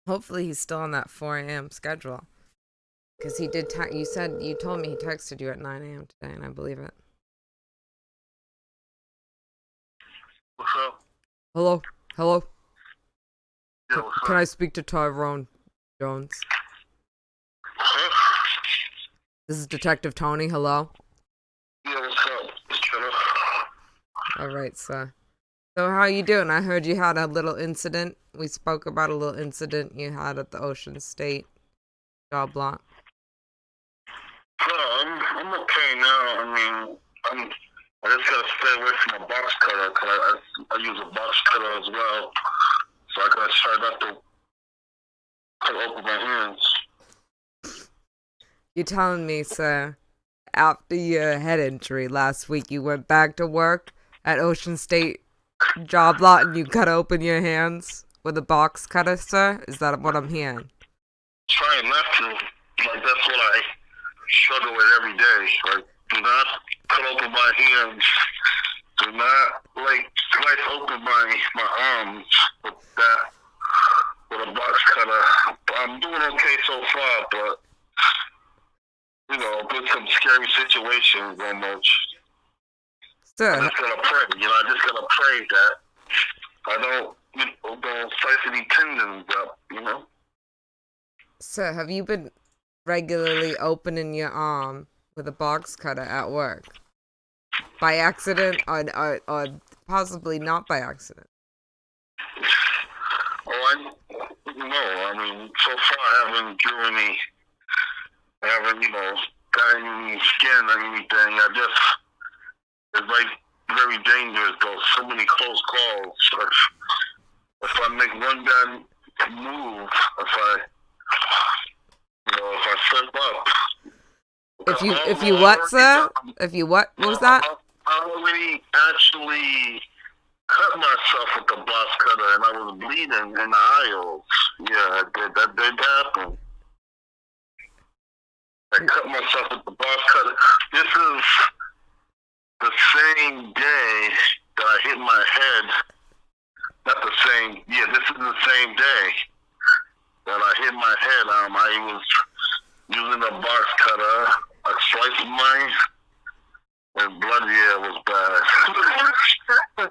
Hopefully he's still on that 4 a.m. schedule. Because he did, you told me he texted you at 9 a.m. today, and I believe it. What's up? Hello? Hello? Yeah, what's Can up? I speak to Tyrone Jones? Huh? This is Detective Tony. Hello? Yeah, what's up? Just chilling. All right, sir. So how you doing? I heard you had a little incident. We spoke about a little incident you had at the Ocean State job lot. I'm okay now. I just gotta stay away from a box cutter because I use a box cutter as well. So I gotta try not to cut open my hands. You're telling me, sir, after your head injury last week, you went back to work at Ocean State job lot and you cut open your hands with a box cutter, sir? Is that what I'm hearing? Trying not to. Like, that's what I struggle with every day. Like, do not cut open my hands. Do not, like, slice open my arms with that, with a box cutter. I'm doing okay so far, but, been some scary situations almost. I Sir, just gotta pray, I just gotta pray that I don't slice any tendons up. sir, have you been regularly opening your arm with a box cutter at work? By accident or possibly not by accident? Oh, so far I haven't got any skin or anything. It's like very dangerous though. So many close calls. If I make one bad move, if I slip up. If you what, sir? If you what? What was that? I already actually cut myself with the box cutter and I was bleeding in the aisles. Yeah, that did happen. I cut myself with the box cutter. This is the same day that I hit my head. Not the same. Yeah, this is the same day that I hit my head. I was using a box cutter. I sliced mine, and blood, was bad.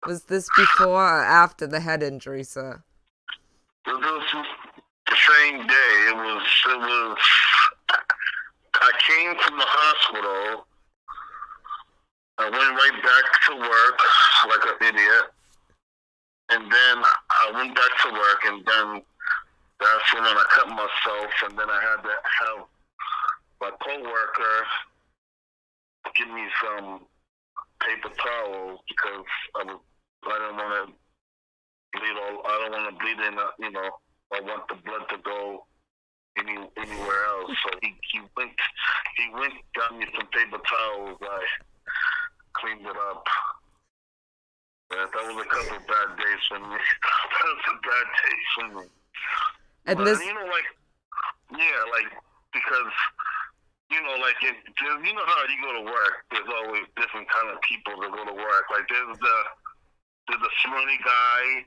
Was this before or after the head injury, sir? It was the same day. It was. I came from the hospital. I went right back to work like an idiot. And then I went back to work, and then that's when I cut myself, and then I had to have my coworker give me some paper towels because I don't want to bleed I don't want to bleed in. I want the blood to go anywhere else. So he went got me some paper towels. I cleaned it up. Yeah, that was a couple of bad days for me. That was a bad day for me. And but, this, because, you know how you go to work, there's always different kind of people that go to work. Like, there's the smelly guy,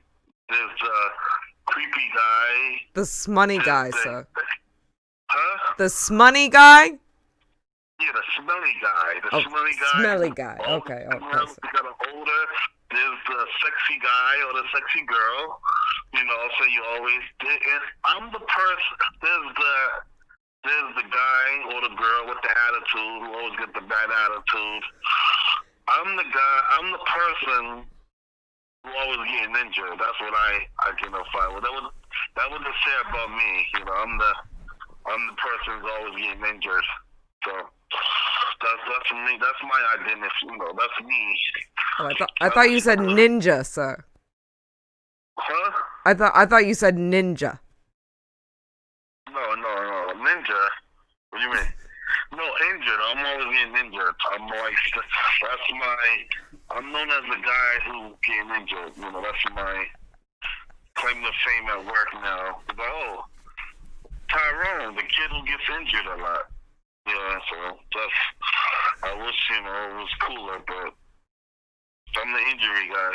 there's the creepy guy. the smunny guy, sir. Huh? The smunny guy? Yeah, the smelly guy. Smelly guy. Smelly guy. Okay. You got an older. There's the sexy guy or the sexy girl. So you always. And I'm the person. There's the guy or the girl with the attitude who always get the bad attitude. I'm the guy. I'm the person who always getting injured. That's what I identify with. That would just say about me. I'm the person who's always getting injured. So that's me. That's my identity. That's me. Oh, I thought you said ninja, sir. Huh? I thought you said ninja. No. Ninja? What do you mean? No, injured. I'm always getting injured. I'm known as the guy who getting injured. That's my claim to fame at work now. Tyrone, the kid who gets injured a lot. Yeah, so I wish, it was cooler, but I'm the injury guy.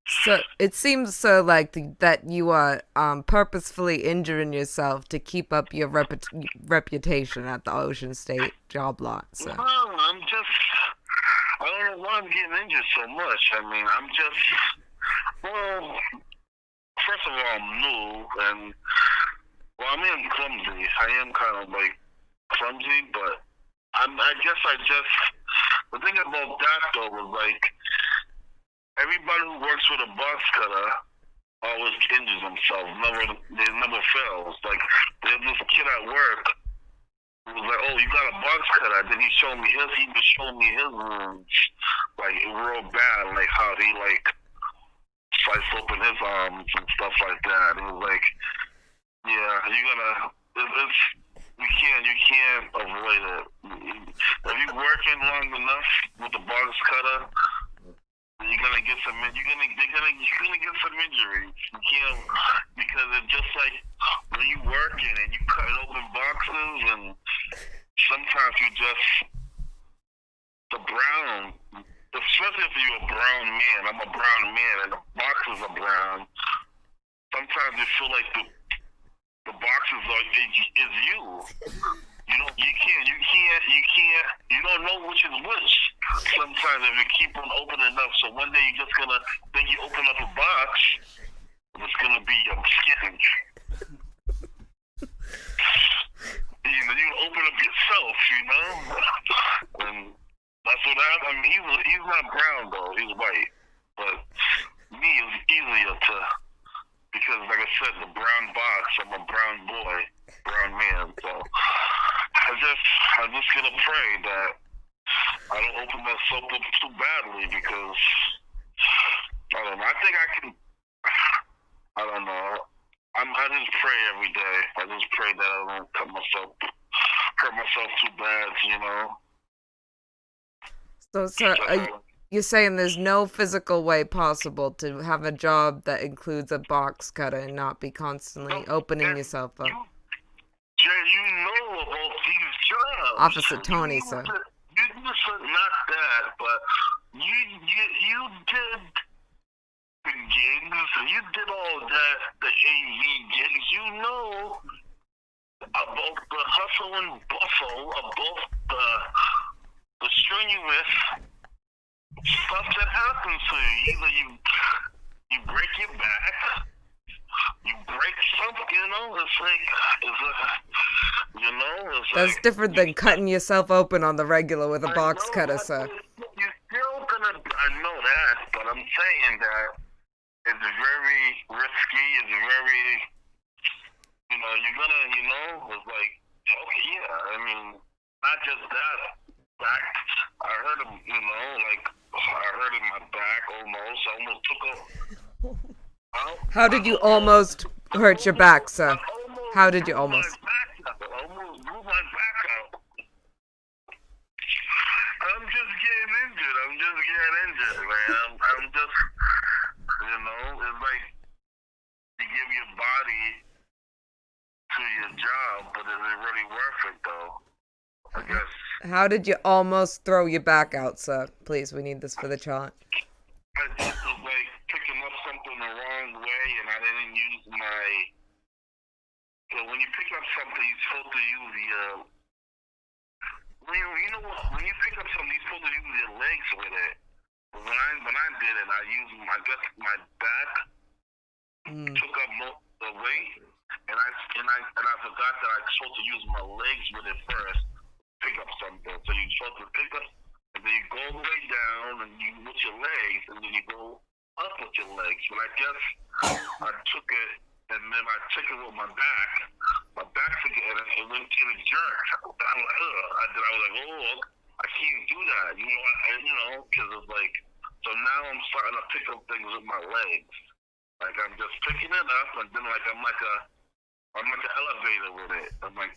So it seems so like that you are purposefully injuring yourself to keep up your reputation at the Ocean State job lot. Well, So I'm just, I don't know why I'm getting injured so much. I mean, I'm just, well, first of all, I'm new, and, well, I mean, I'm clumsy. I am kind of like clumsy, but I guess I just, the thing about that though was like, everybody who works with a box cutter always injures themselves. They never fails. Like, there's this kid at work who was like, "Oh, you got a box cutter?" Then he showed me his. He was showing me his wounds, like real bad, like how he like sliced open his arms and stuff like that. It was like, yeah, you gotta. It's you can't avoid it. If you're working long enough with the box cutter, you're gonna get some. You're gonna get some injuries. You can't, because it's just like when you working and you cut open boxes, and sometimes you just the brown. Especially if you're a brown man. I'm a brown man, and the boxes are brown. Sometimes you feel like the boxes are is you. You don't know which is which. Sometimes if you keep on opening enough, so one day you're just gonna think you open up a box, and it's gonna be your skin. You open up yourself, and that's what happened. I mean, he's not brown though; he's white. But me is easier to, because, like I said, the brown box. I'm a brown boy, brown man. So I'm just gonna pray that I don't open myself up too badly, because I don't know. I think I can. I don't know. I just pray every day. I just pray that I don't hurt myself too bad. so sir, So, you're saying there's no physical way possible to have a job that includes a box cutter and not be constantly opening yourself up. Jay, you know about these jobs. Officer Tony, sir. Not that, but you did the gigs. You did all that, the AV gigs. You know about the hustle and bustle, about the strenuous stuff that happens to you. Either you break your back, you break something. That's different than cutting yourself open on the regular with a box cutter, sir. You're still gonna. I know that, but I'm saying that it's very risky. It's very. You're gonna. It's like, okay, yeah. I mean, not just that. Back. I hurt him. I hurt in my back almost. I almost took a. How did you almost hurt your back, sir? How did you almost? I almost blew my back out. I'm just getting injured. Man. I'm just, it's like you give your body to your job, but is it really worth it, though? I guess. How did you almost throw your back out, sir? Please, we need this for the chart. I just was like picking up something the wrong way, and I didn't use my. So when you pick up something, you're supposed to use when you pick up something, you're supposed to use your legs with it. But when I did it, I guess my back took up most of the weight, and I forgot that I was supposed to use my legs with it first. Pick up something. So you're supposed to pick up, and then you go all the way down, and you with your legs, and then you go up with your legs. But I guess I took it, and then I took it with my back. My back took it, and it went to the jerk. I was like, oh, I can't do that. Because it's like, so now I'm starting to pick up things with my legs. Like, I'm just picking it up, and then I'm like an elevator with it. I'm like,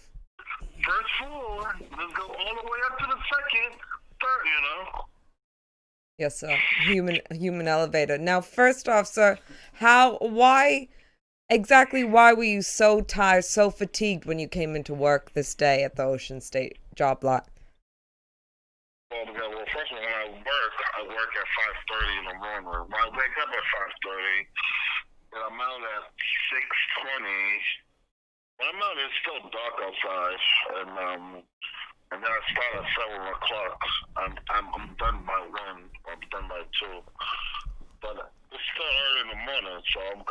first floor, let's go all the way up to the second, third. Yes, sir. Human elevator. Now, first off, sir, why were you so tired, so fatigued when you came into work this day at the Ocean State job lot? Well, first of all, when I work at 5:30 in the morning. When I wake up at 5:30, and I'm out at 6:20. When I'm out, it's still dark outside, and then I start at 7 o'clock. I'm done by 1. I'm done by 2. But it's still early in the morning, so I'm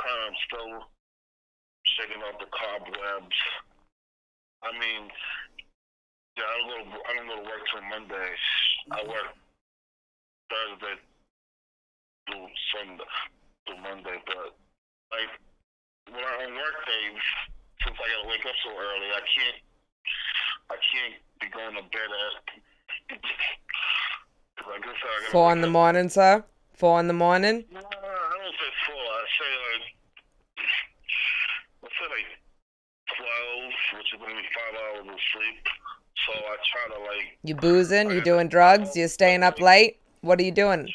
still shaking out the cobwebs. I mean, yeah, I don't go to work till Monday. I work Thursday through Sunday through Monday, but like when I'm on work days, since I gotta wake up so early, I can't be going to bed at. Like I said, I gotta 4 in wake the up. morning, sir? 4 in the morning? No, I don't say 4. I say like 12, which is only 5 hours of sleep. So I try to like. You boozing? You I doing drugs? You staying up late? What are you doing?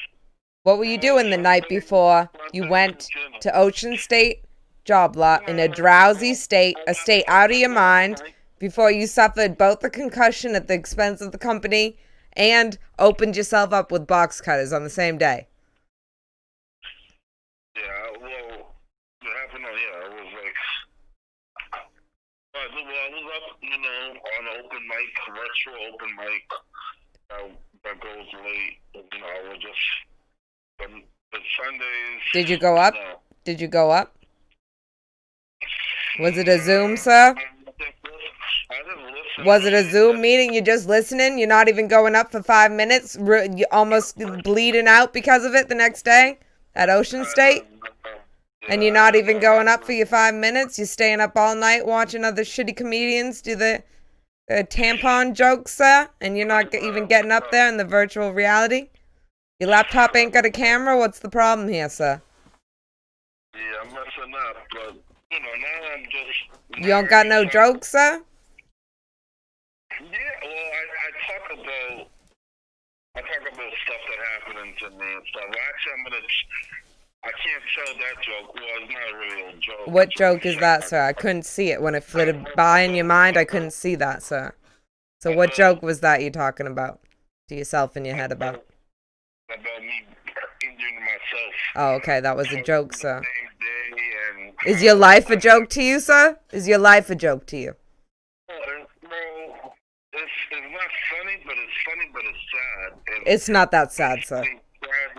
What were you doing the night before you went to Ocean State job lot in a drowsy state, a state out of your mind, before you suffered both the concussion at the expense of the company and opened yourself up with box cutters on the same day? Yeah, well, what happened? Yeah, it was like. I was up, on an open mic, virtual open mic. That goes late. I was just. The Sundays. Did you go up? Did you go up? Was it a Zoom, sir? Was it a Zoom meeting? You're just listening? You're not even going up for 5 minutes? You're almost bleeding out because of it the next day at Ocean State? And you're not even going up for your 5 minutes? You're staying up all night watching other shitty comedians do the tampon jokes, sir? And you're not even getting up there in the virtual reality? Your laptop ain't got a camera? What's the problem here, sir? Yeah, I'm messing up, but, now I'm just... You don't got no jokes, sir? Yeah, well, I talk about stuff that happened to me and stuff. Actually, I can't tell that joke. Well, it's not really a joke. What joke is that, sir? I couldn't see it. When it flitted by in your mind, I couldn't see that, sir. So what joke was that you're talking about to yourself in your head about? About me injuring myself. Oh, okay, that was a joke, sir. The same day and Is your life a joke to you, sir? Is your life a joke to you? Well, it's not funny, but it's sad. And It's not that sad, sir.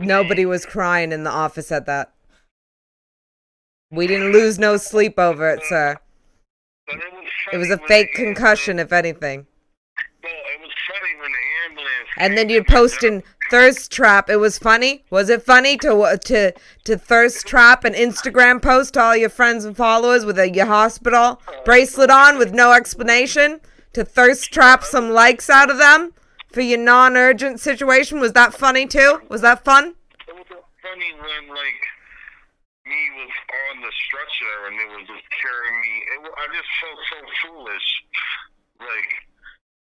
Nobody was crying in the office at that. We didn't lose no sleep over it, sir. But It was a fake concussion, if anything. Well, it was funny when the ambulance. And then you'd post in Thirst Trap. It was funny. Was it funny to Thirst Trap an Instagram post to all your friends and followers with your hospital bracelet on with no explanation? To Thirst Trap some likes out of them for your non-urgent situation? Was that funny too? Was that fun? It was funny when me was on the stretcher and they was just carrying me. I just felt so foolish. Like,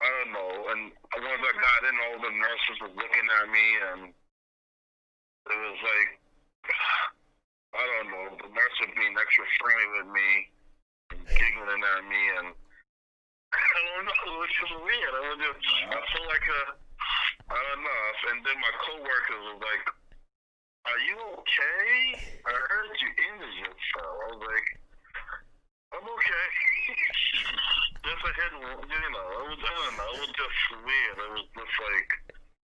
I don't know. And once I got in, all the nurses were looking at me, and it was like, I don't know. The nurse was being extra friendly with me, and giggling at me, and I don't know. It was just weird. I felt like I don't know. And then my coworkers was like, "Are you okay? I heard you injured yourself." I was like, "I'm okay." Just a head wound, I don't know. It was just weird. It was just like,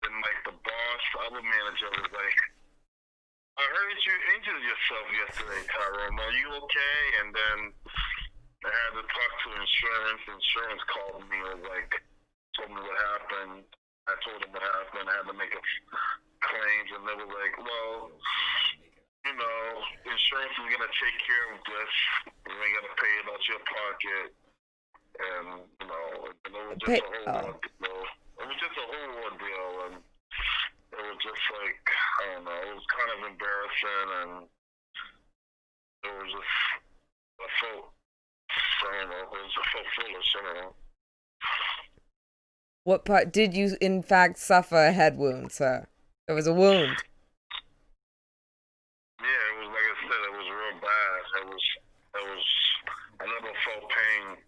then like the boss, the other manager was like, "I heard you injured yourself yesterday, Tyrone. Are you okay?" And then I had to talk to insurance. Insurance called me and told me what happened. I told them what happened. I had to make a claims, and they were like, "Well, insurance is gonna take care of this. You ain't gonna pay it out your pocket." And it was just a whole ordeal. It was just a whole ordeal, and it was just like, I don't know. It was kind of embarrassing, and it was just I felt foolish. I don't know. What part did you in fact suffer a head wound, sir? There was a wound. Yeah, it was like I said. It was real bad. I never felt pain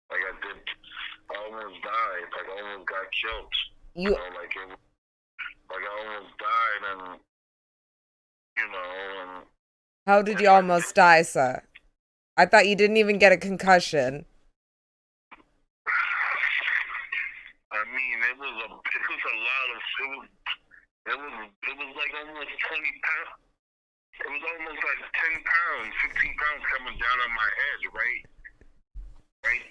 like I did. I almost died. Like I almost got killed. You like like I almost died, and and how did you almost die, sir? I thought you didn't even get a concussion. I mean, it was a lot of it was like almost 20 pounds. It was almost like 10 pounds, 15 pounds coming down on my head, right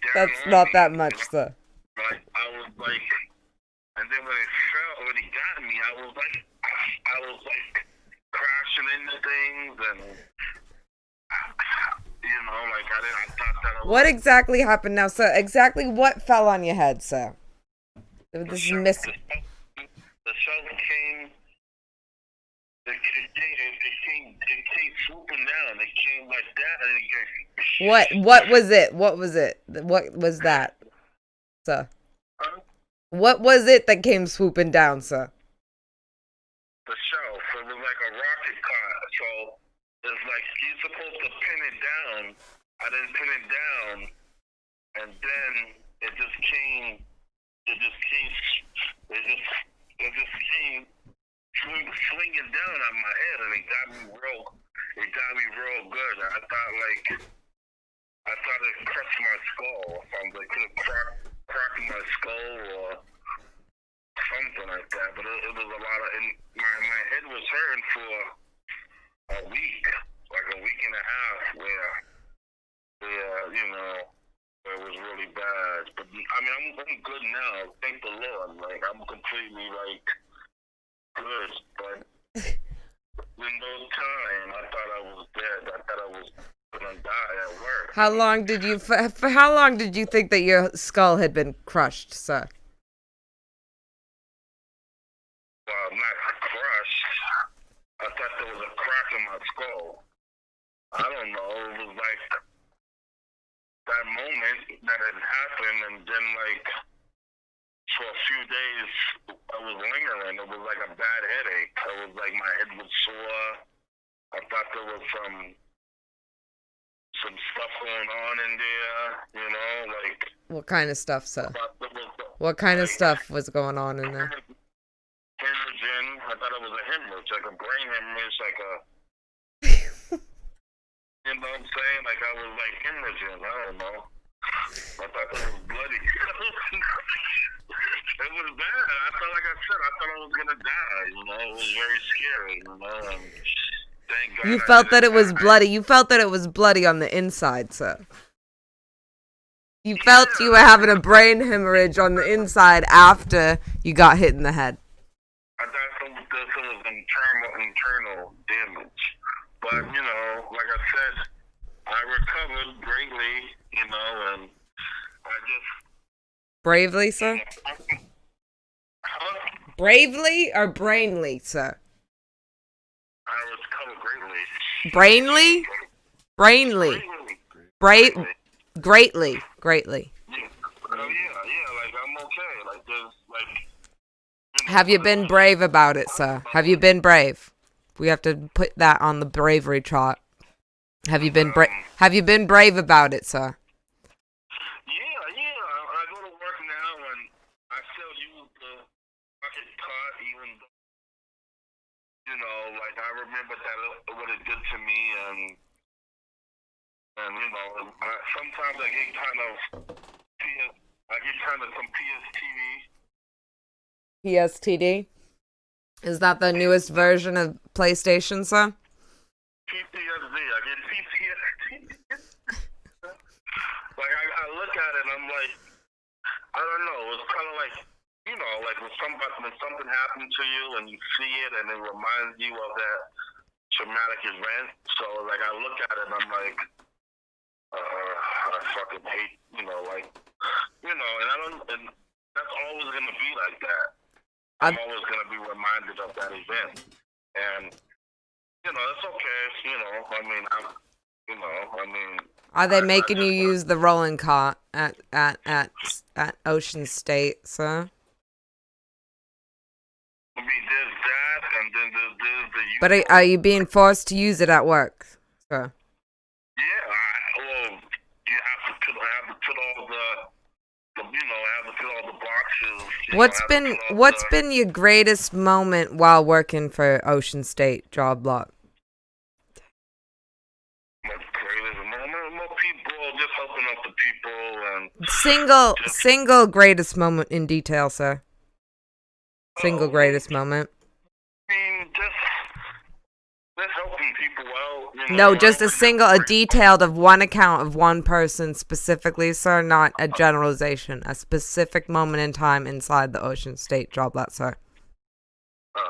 down That's on not me. that much, sir. Like I was like, and then when he got me, I was like crashing into things, and like I thought that I was. What exactly happened now, sir? Exactly what fell on your head, sir? This is missing. The shells came. It came swooping down. It came like that, and it came. What was it? What was it? What was that, sir? Huh? What was it that came swooping down, sir? The shelf. It was like a rocket car. So it's like you're supposed to pin it down. I didn't pin it down, and then it just came. It just came swinging down on my head, and it got me real good. I thought it crushed my skull. It could have cracked my skull or something like that. But it was a lot of, and my head was hurting for a week, like a week and a half, where it was really bad. But I mean, I'm good now. Thank the Lord. Like I'm completely like good, but in those times, I thought I was dead. I thought I was gonna die at work. How long did you for how long did you think that your skull had been crushed, sir? Well, not crushed. I thought there was a crack in my skull. I don't know. It was like that moment that had happened, and then like for a few days I was lingering. It was like a bad headache. It was like my head was sore. I thought there was some stuff going on in there, like. What kind of stuff, sir? What kind of Like, stuff was going on in there? hemorrhaging. I thought it was a hemorrhage, like a brain hemorrhage, like a. You know what I'm saying? Like I was like hemorrhaging. I don't know. I thought it was bloody. It was bad. I felt like I said, I thought I was gonna die. It was very scary. And thank God. You felt that it was bloody. You felt that it was bloody on the inside, sir. You felt you were having a brain hemorrhage on the inside after you got hit in the head. I thought this was internal damage. But, like I said, I recovered greatly, and I just. Bravely, sir? Bravely or brainly, sir? I recovered greatly. Brainly? Brainly. Greatly. Greatly. Yeah. Like I'm okay. Like there's like. Have you been brave about it, sir? Have you been brave? We have to put that on the bravery chart. Have you been brave about it, sir? Yeah. I go to work now, and I still use the bucket cart, even though, like I remember that what it did to me, and sometimes I get kind of some PSTV. PSTD? Is that the newest version of PlayStation, sir? PTSD. I get PTSD. Like I look at it and I'm like, I don't know. It's kind of like, like when something happens to you and you see it and it reminds you of that traumatic event. So like I look at it and I'm like, I fucking hate, and and that's always gonna be like that. I'm always gonna be reminded of that event, and it's okay. Are they making you use the rolling cart at Ocean State, sir? I mean, there's that, and then there's the. But are you being forced to use it at work, sir? Yeah, well, you have to put all the I have to fill all the boxes. I have to fill out What's been your greatest moment while working for Ocean State Job Lot? my greatest moment. More people, just helping out the people, and Single greatest moment in detail, sir. Single oh, greatest moment. I mean, just helping people out. No, I just don't a detailed of one account of one person specifically, sir, not a generalization. A specific moment in time inside the Ocean State Job Lot, sir. well,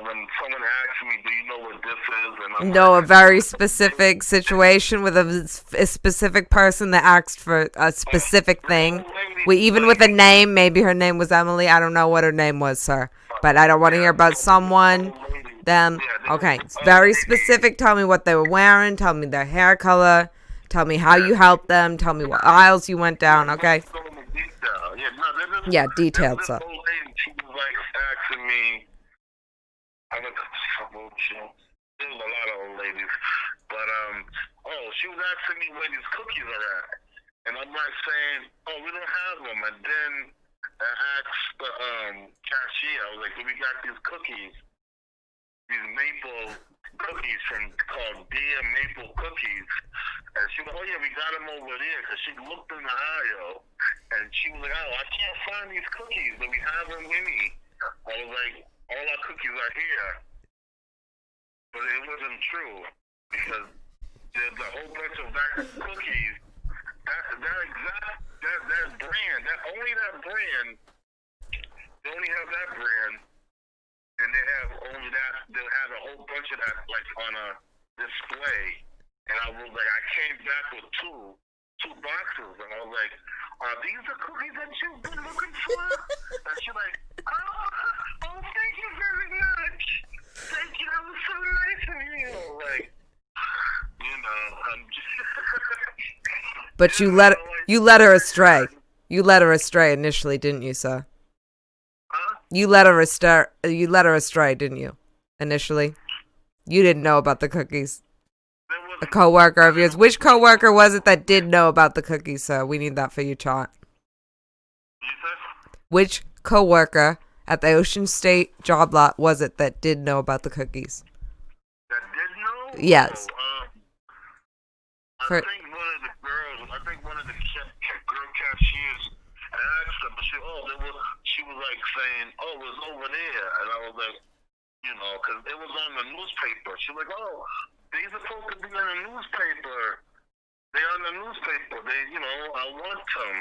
when someone asks me, "Do you know what this is?" and I'm No, a like, very specific situation with a specific person that asked for a specific thing. Even with a name, maybe her name was Emily. I don't know what her name was, sir. But I don't want to hear about someone, them. Okay, it's very specific. Tell me what they were wearing. Tell me their hair color. Tell me how you helped them. Tell me what aisles you went down, okay? Yeah, detailed, sir. This old lady, she was like asking me. I went to there was a lot of old ladies, but she was asking me where these cookies are at, and I'm like saying, "Oh, we don't have them." And then I asked the cashier, I was like, "Do we got these cookies? These maple cookies called Dear Maple Cookies?" And she was, "Oh yeah, we got them over there." Cause she looked in the aisle, and she was like, "Oh, I can't find these cookies, but we have them with me." I was like, "All our cookies are here," but it wasn't true because there's a whole bunch of that cookies. That brand, that brand, they only have that brand, and they have only that. They'll have a whole bunch of that like on a display. And I was like, I came back with two boxes, and I was like, "Are these the cookies that you've been looking for?" And she's like, "Oh, thank you very much. Thank you, that was so nice of you." Like, I'm just. But you let her astray. You let her astray initially, didn't you, sir? Huh? You let her astray, didn't you? Initially, you didn't know about the cookies. A coworker of yours. Which coworker was it that did know about the cookies, sir? We need that for your chart. Which coworker at the Ocean State Job Lot was it that did know about the cookies? That did know? Yes. I think one of the girl cashiers asked her, but she was like saying, "Oh, it was over there," and I was like, because it was on the newspaper. She was like, "Oh, these are supposed to be in the newspaper. They're on the newspaper. I want them,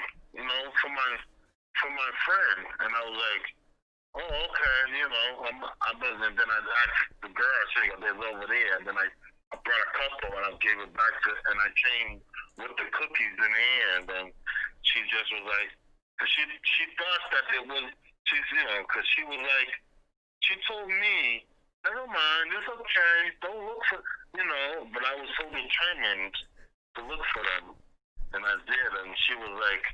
for my friend." And I was like, "Oh, okay, and then I asked the girl, she said, "They're over there," and then I brought a couple and I gave it back and I came with the cookies in the hand, and she just was like, cause she thought that it was, cause she was like, she told me, "Never mind, it's okay, don't look for," but I was so determined to look for them, and I did, and she was like,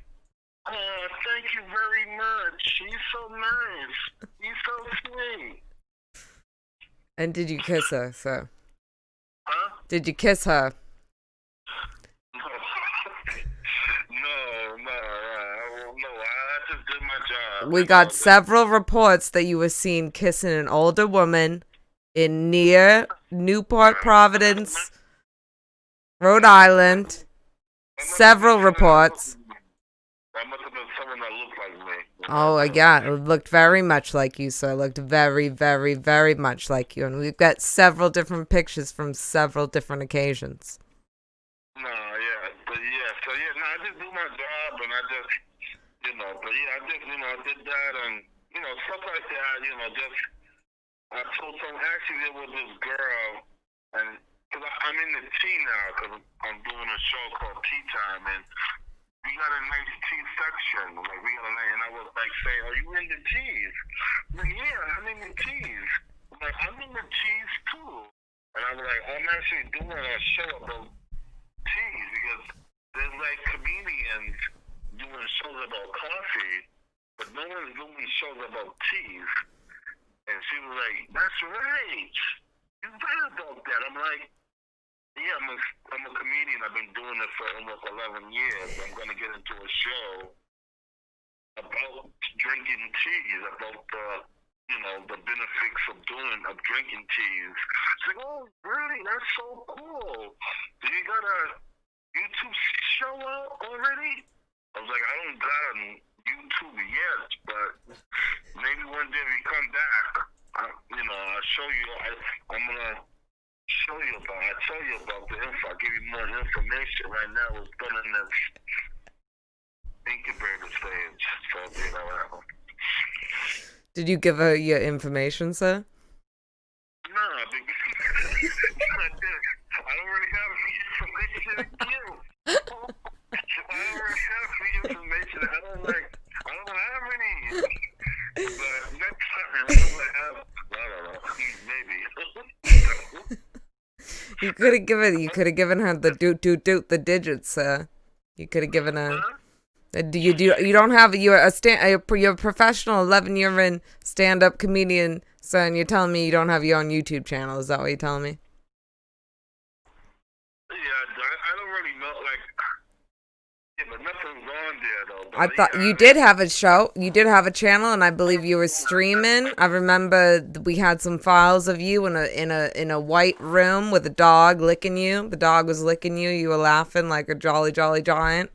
"Oh, thank you very much. He's so nice. He's so sweet." And did you kiss her, sir? Huh? Did you kiss her? No, I just did my job. We got several reports that you were seen kissing an older woman in near Newport, Providence, Rhode Island. Several reports. That must have been someone that looked like me. Oh, yeah, it looked very much like you, sir. It looked very, very, very much like you. And we've got several different pictures from several different occasions. No, yeah. I just do my job, and I just, I did that, and, stuff like that, I told actually there was this girl, and, because I'm in the tea now, because I'm doing a show called Tea Time, and we got a nice tea section. Like, and I was like saying, "Are you in the teas?" Like, "Yeah, I'm in the teas." I'm like, "I'm in the teas too." And I was like, "I'm actually doing a show about teas because there's like comedians doing shows about coffee, but no one's doing shows about teas." And she was like, "That's right. You're right about that." I'm like, Yeah, I'm a comedian. I've been doing it for almost 11 years. I'm gonna get into a show about drinking teas, about the benefits of drinking teas. It's like, oh, really? That's so cool. Do you got a YouTube show out already? I was like, I don't got a YouTube yet, but maybe one day we come back. I'll show you. I'm gonna show you about. I tell you about the info. I'll give you more information. Right now, it's still in this incubator stage. So. Did you give her your information, sir? No, I don't really have any information to give. I don't really have any information. I don't have any. But next time, I don't know, maybe. You could have given her the the digits, sir. You could have given her. Huh? You don't have you're a professional 11-year in stand-up comedian, sir, and you're telling me you don't have your own YouTube channel. Is that what you're telling me? Yeah, I don't really know. But nothing's on there though. But I thought you did have a show. You did have a channel, and I believe you were streaming. I remember we had some files of you in a white room with a dog licking you. The dog was licking you. You were laughing like a jolly giant.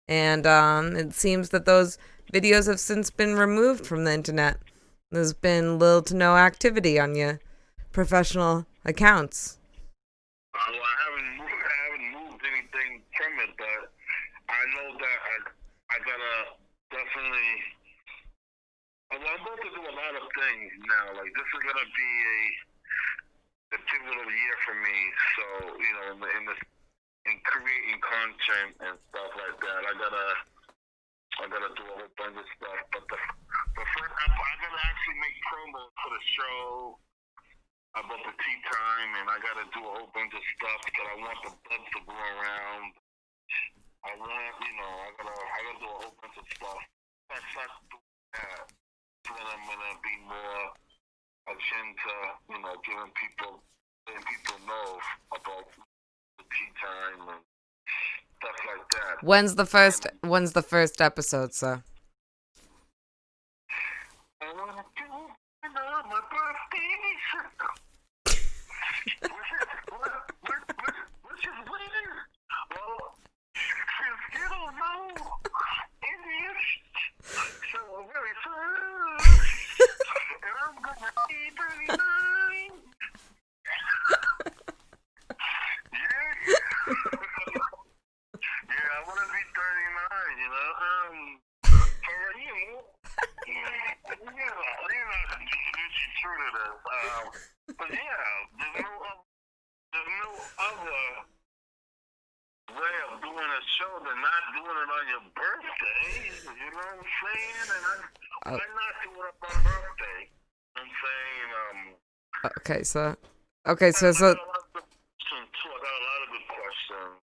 And it seems that those videos have since been removed from the internet. There's been little to no activity on your professional accounts. Well, I haven't moved anything from it, but I know that I gotta definitely. Well, I'm about to do a lot of things now. Like this is gonna be a pivotal year for me. So in creating content and stuff like that, I gotta do a whole bunch of stuff. But first, I gotta actually make promos for the show about the tea time, and I gotta do a whole bunch of stuff because I want the buzz to go around. I gotta do a whole bunch of stuff. I start doing that, so then I'm gonna be more akin to letting people know about the tea time and stuff like that. When's the first episode, sir? I wanna do my birthday. What's his name? Well, you don't know. English. So very first. And I'm gonna be 39. Yeah, I wanna be 39, for you. True to this. But yeah, there's no other way of doing a show than not doing it on your birthday. You know what I'm saying? And why not do it on my birthday? I'm saying, Okay, sir. Okay, so I got a lot of good questions.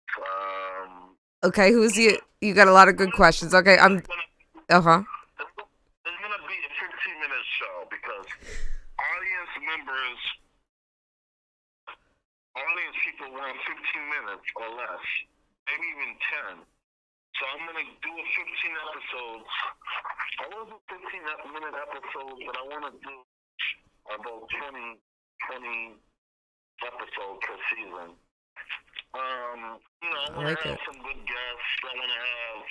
okay, you got a lot of good questions. Okay, I'm uh-huh. It's gonna be a 15-minute show because audience people want 15 minutes or less, maybe even 10. So I'm gonna do a 15 episodes. I want to do 15-minute episodes, but I want to do about 20 episodes per season. I want to have some good guests. I want to have.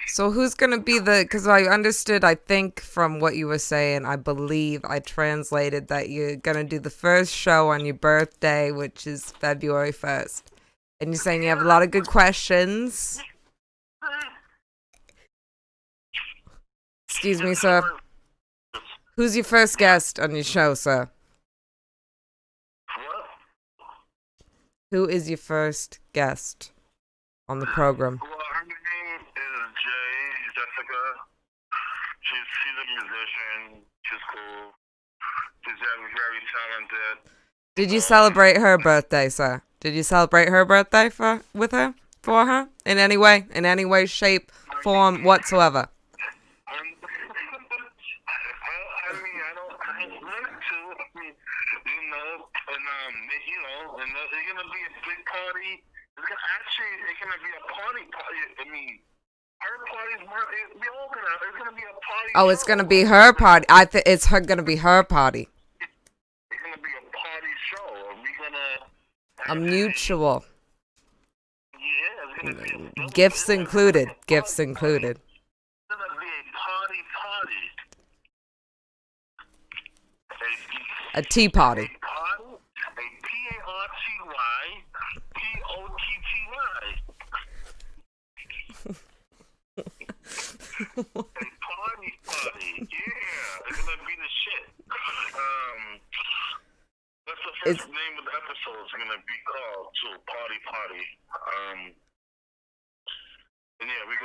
So who's gonna be because I understood, I think from what you were saying, I believe I translated that you're gonna do the first show on your birthday, which is February 1st. And you're saying you have a lot of good questions. Excuse me, sir. Who's your first guest on your show, sir? What? Who is your first guest on the program? Well, her name is Jessica. She's a musician. She's cool. She's very talented. Did you celebrate her birthday, sir? Did you celebrate her birthday for her in any way, shape, form whatsoever? I don't want to, and and it's gonna be a big party. It's gonna be a party. I mean, her party's we're all gonna. It's gonna be a party. Oh, it's gonna be her party. It's gonna be her party. It's gonna be a party show. We're gonna. A mutual. Yeah, it's gonna be Gifts included. Gifts included. It's gonna be a party. A tea party. A party. A PARTY. A party. Yeah, it's gonna be the shit. That's the first name of the episode. It's gonna be called too. Party. And yeah, we're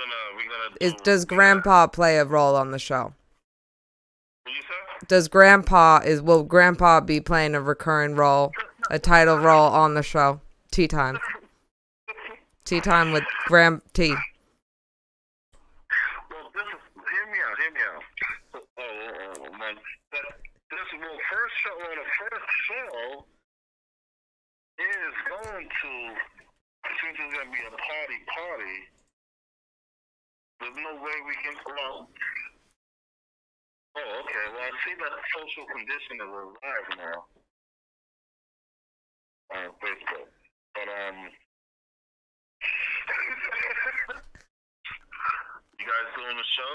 gonna. Does Grandpa play a role on the show? What you say? Will Grandpa be playing a recurring role, a title role on the show? Tea time. Tea time with Grand T. Well, hear me out. Man. The first show is going to, since it's going to be a party, there's no way we can, well, oh, okay, well, I see that social condition is alive now on Facebook, but, you guys doing the show?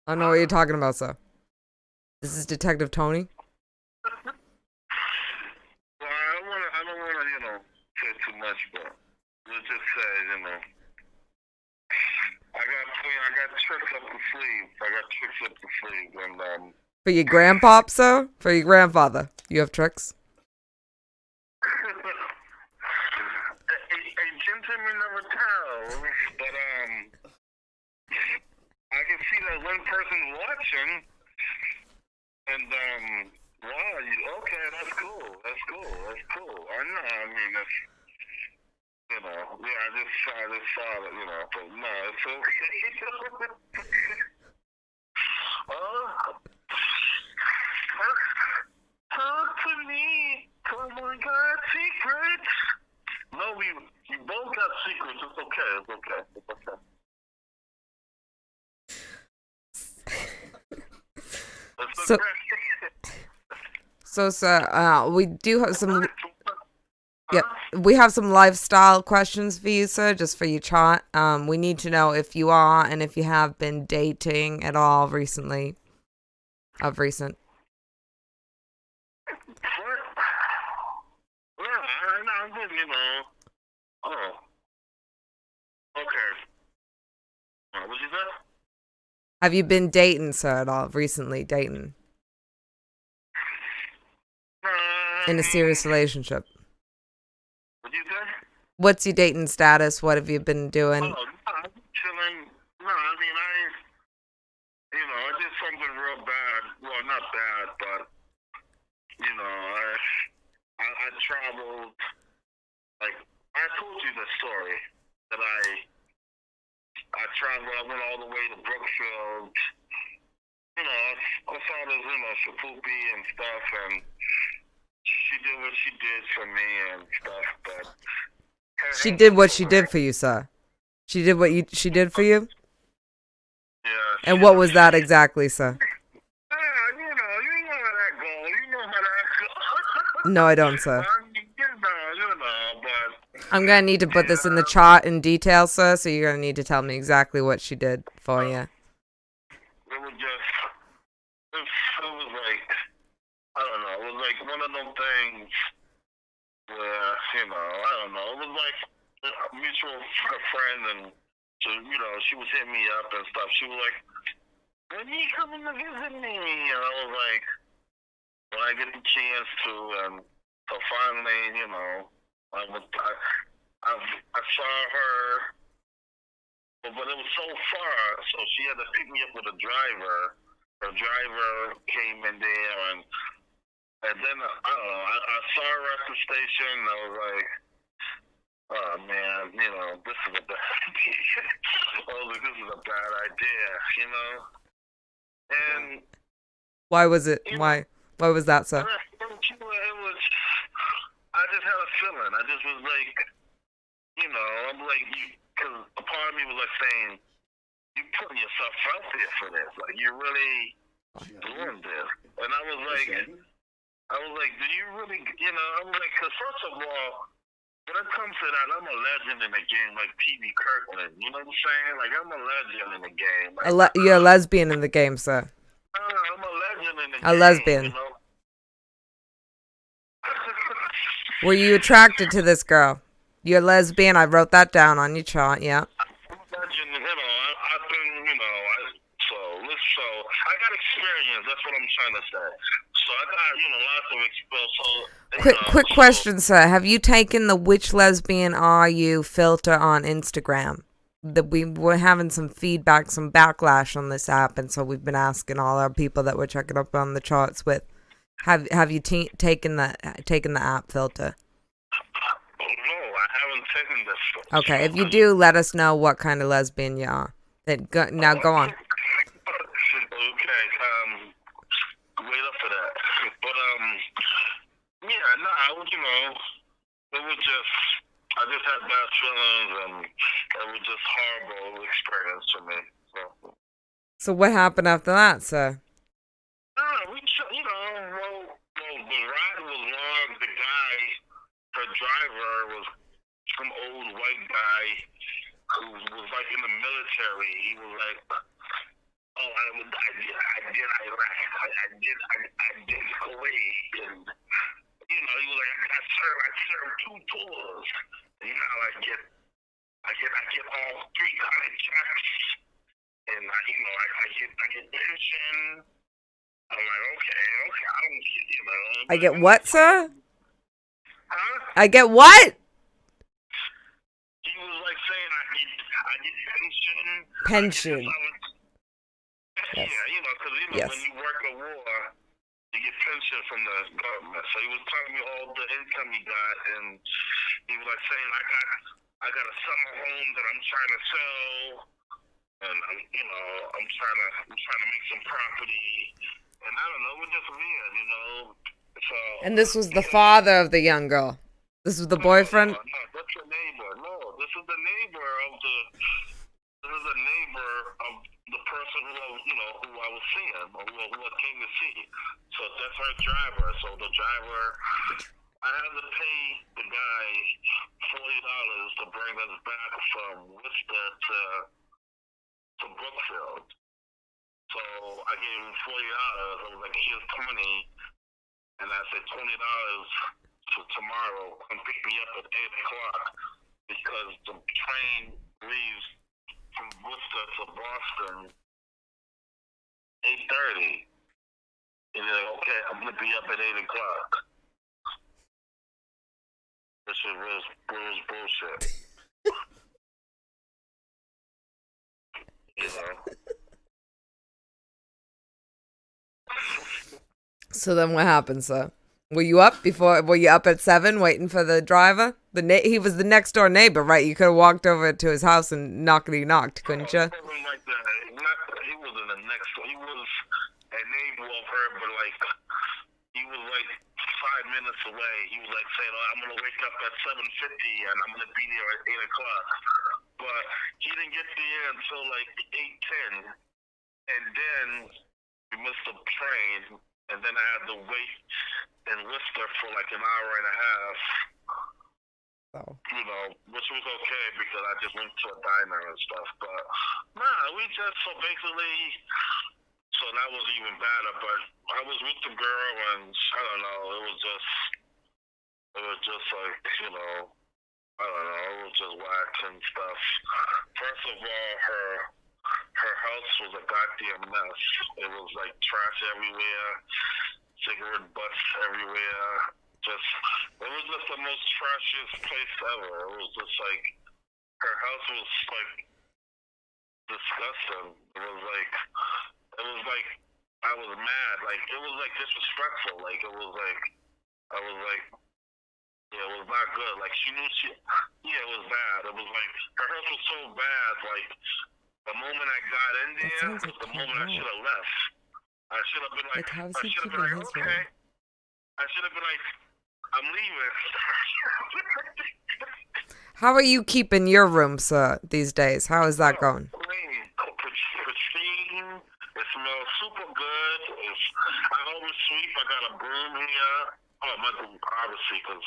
I don't know what you're talking about, sir. This is Detective Tony. Well, I don't wanna, say too much, but let's just say, I got tricks up the sleeve, and For your grandpa, sir? For your grandfather, you have tricks? a gentleman never tells, but I can see that one person watching, and wow, okay, that's cool. I know, I mean, that's, yeah, I just saw it, but no, it's okay. Talk to me. Come on, got secrets. No, we both got secrets. It's okay. So, sir, we do have some. Yep, we have some lifestyle questions for you, sir, just for your chart. We need to know if you are and if you have been dating at all recently. Of recent. Yeah, I'm good, Oh. Okay. What'd you say? Have you been dating, sir, at all recently? Dating in a serious relationship? What'd you say? What's your dating status? What have you been doing? Oh, I'm chilling. No, I mean, I did something real bad. Well, not bad, but I traveled. Like I told you the story that I traveled. I went all the way to Brookfield. I saw this, Shapoopy and stuff, and she did what she did for me and stuff. But she did what she did for you, sir. She did what she did for you. Yeah. And what was that exactly, sir? You know how that goes. You know how that goes. No, I don't, sir. But I'm gonna need to put this in the chart in detail, sir. So you're gonna need to tell me exactly what she did for you. It was just, it was like, I don't know. It was like one of them things where, I don't know. It was like a mutual friend, and so she was hitting me up and stuff. She was like, "When are you coming to visit me?" And I was like, "When I get the chance to." And so finally, I saw her, but it was so far, so she had to pick me up with a driver. The driver came in there, and then I don't know. I saw her at the station, and I was like, "Oh man, this is a bad idea." I was like, "This is a bad idea," And Why was it? You know, Why was that, sir? it was. I just had a feeling. I just was like, I'm like, because a part of me was like saying, you putting yourself out there for this. Like, you're really doing this. And I was like, do you really, I was like, because first of all, when it comes to that, I'm a legend in the game, like P.B. Kirkland. You know what I'm saying? Like, I'm a legend in the game. Like, You're a lesbian in the game, sir. I'm a legend in the A game, lesbian. Were you attracted to this girl? You're lesbian. I wrote that down on your chart. Yeah. Legend, I've been, so I got experience. That's what I'm trying to say. So I got, lots of experience. Quick question, sir. Have you taken the "Which lesbian are you" filter on Instagram? That we were having some feedback, some backlash on this app, and so we've been asking all our people that we're checking up on the charts with. Have you taken the app filter? No, I haven't taken this. Okay, if you do, let us know what kind of lesbian you are. Now go on. Okay, wait up for that. But yeah, no, it was just, I just had bad feelings, and it was just horrible experience for me. So what happened after that, sir? The ride was long. The guy, her driver, was some old white guy who was like in the military. He was like, oh, I did Kuwait, and he was like, I served 2 tours. And, I get all 3 kind of checks, and I get pension. I'm like, okay, I don't, I get what, sir? Huh? I get what? He was like saying I get pension. Pension. Yes. Yeah, because Yes. when you work a war, you get pension from the government. So he was telling me all the income he got, and he was like saying I got a summer home that I'm trying to sell, and I'm trying to make some property, and I don't know, it was just weird. So. And this was the father of the young girl. This was the boyfriend. No, that's the neighbor. No, this is the neighbor of the. This is the neighbor of the person who I was seeing, or who I came to see. So that's her driver. So the driver, I had to pay the guy $40 to bring us back from Worcester to Brookfield. So I gave him $40. I was like, here's 20, and I said $20 for tomorrow. Come pick me up at 8:00 because the train leaves from Worcester to Boston 8:30. And you're like, okay, I'm gonna be up at 8:00. This was bullshit. So then what happened, sir? Were you up at 7 waiting for the driver? He was the next door neighbor, right? You could have walked over to his house and knocked, couldn't you? He wasn't the next door. He was a neighbor of her, but he was 5 minutes away. He was saying, oh, I'm gonna wake up at 7:50 and I'm gonna be there at 8:00. But he didn't get there until 8:10, and then we missed the train, and then I had to wait in Worcester for an hour and a half. Oh. Which was okay because I just went to a diner and stuff. But we just so that was even better. But I was with the girl, and I don't know. It was just I don't know. It was just whack and stuff. First of all, her house was a goddamn mess. It was trash everywhere, cigarette butts everywhere. It was just the most trashiest place ever. It was just her house was disgusting. It was I was mad. It was disrespectful. I was yeah, it was not good. She knew yeah, it was bad. It was her house was so bad. The moment I got in there was the moment I should have left. I should have been like, Like, how is I he should have been keeping like, his okay. room? I should have been like, I'm leaving. How are you keeping your room, sir, these days? How is that going? Clean, pristine. It smells super good. I always sweep. I got a broom here. Oh, my room, obviously, because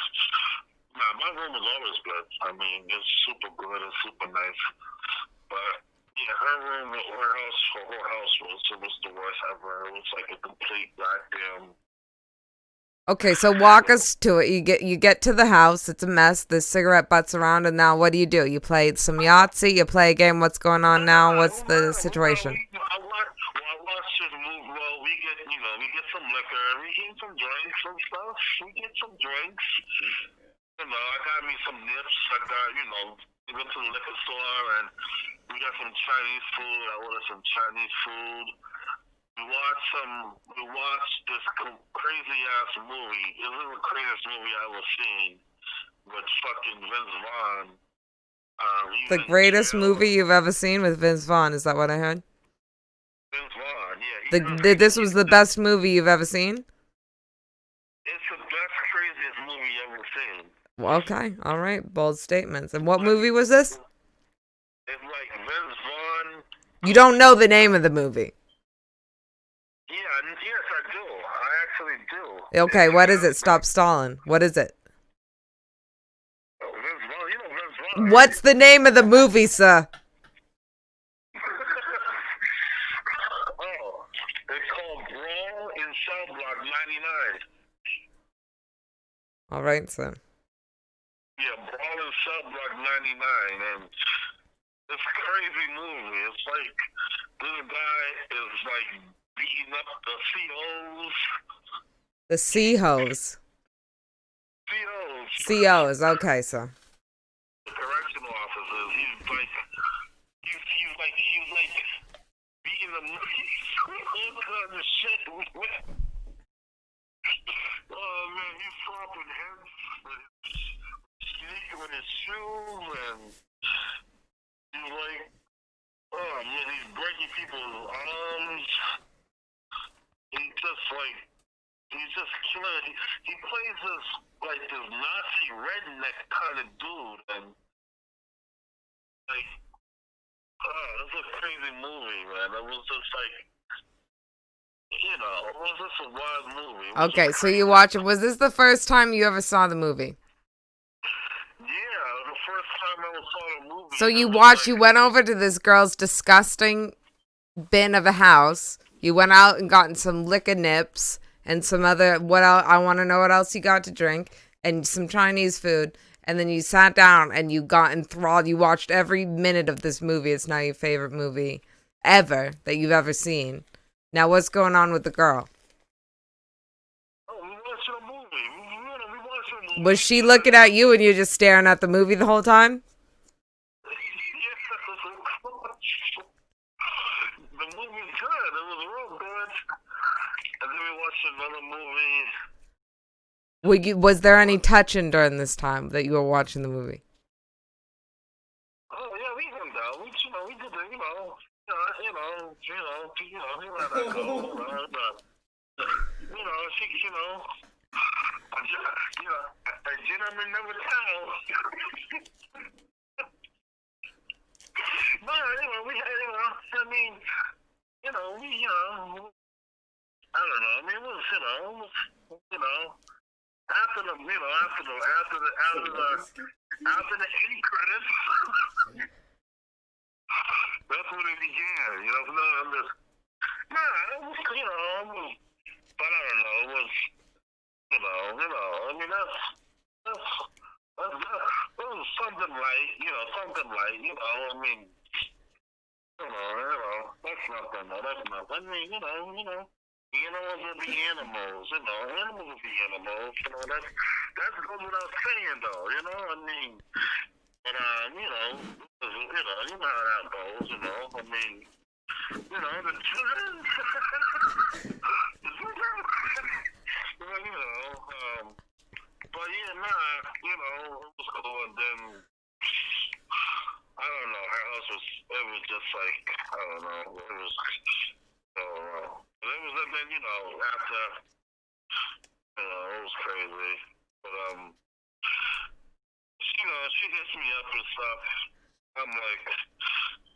my room is always good. I mean, it's super good and super nice. But yeah, her room, her house was the worst ever. It was like a complete goddamn. Okay, so walk us to it. You get to the house. It's a mess. There's cigarette butts around, and now what do? You play some Yahtzee. You play a game. What's going on now? What's the situation? I watch this movie. Well, we get some liquor. We get some drinks and stuff. We get some drinks. I got me some nips. We went to the liquor store and we got some Chinese food. I ordered some Chinese food. We watched this crazy ass movie. It was the craziest movie I ever seen with fucking Vince Vaughn. The greatest movie you've ever seen with Vince Vaughn. Is that what I heard? Vince Vaughn, yeah. This was the best movie you've ever seen? It's the best, craziest movie you ever seen. Well, okay, all right, bold statements. And what movie was this? It's like Vince Vaughn. You don't know the name of the movie. Yeah, yes, I do. I actually do. Okay, what is it? Stop stalling. What is it? Vince Vaughn, Vince Vaughn. What's the name of the movie, sir? Oh, it's called Brawl in Cell Block 99. All right, sir. Yeah, Brawl in Cell Block 99, and it's a crazy movie. It's like this guy is like beating up the COs. The C-Hose. COs, okay, sir. The correctional officers. He's like beating them. All kinds of shit. Oh man, he's flopping heads with his shoes, and he's like, oh man, he's breaking people's arms. He's just killing. He plays this Nazi redneck kind of dude, and like, it's a crazy movie, man. It was just like, it was just a wild movie. Okay, so you watch it. Was this the first time you ever saw the movie? Yeah, the first time I ever saw the movie. So you went over to this girl's disgusting bin of a house. You went out and gotten some liquor nips and some other, what else? I want to know what else you got to drink, and some Chinese food. And then you sat down and you got enthralled. You watched every minute of this movie. It's now your favorite movie ever that you've ever seen. Now, what's going on with the girl? Oh, we watching a movie. We watching a movie. Was she looking at you and you're just staring at the movie the whole time? The movie's good. It was real good. And then we watched another movie. Was there any touching during this time that you were watching the movie? Oh yeah, we went down. We did the, he let that go. A gentleman never tells. But we had, I mean, I don't know. I mean, it was, after the end credits, that's when it began. It was, but I don't know. It was, I mean, that was something like, I mean, that's nothing. That's nothing. I mean, animals will be animals, animals will be animals, that goes without saying, though, I mean, but, you know how that goes, I mean, the children, but yeah, it was cool, and then, I don't know, her house it was just like, I don't know, it was, I don't know. It was, after, it was crazy. But, she hits me up and stuff. I'm like,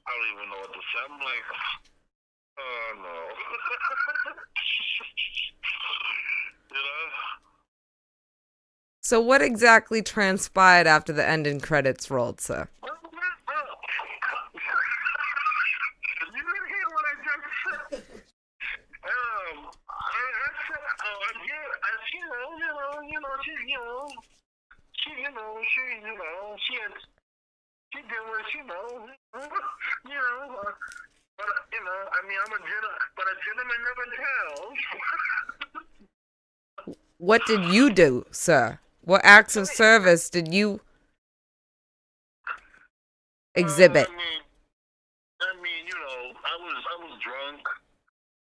I don't even know what to say. I'm like, oh, no. You know? So what exactly transpired after the ending credits rolled, sir? You didn't hear what I just said. I said, she did what she knows, but, I mean, but a gentleman never tells. What did you do, sir? What acts of service did you exhibit? I mean, I was drunk.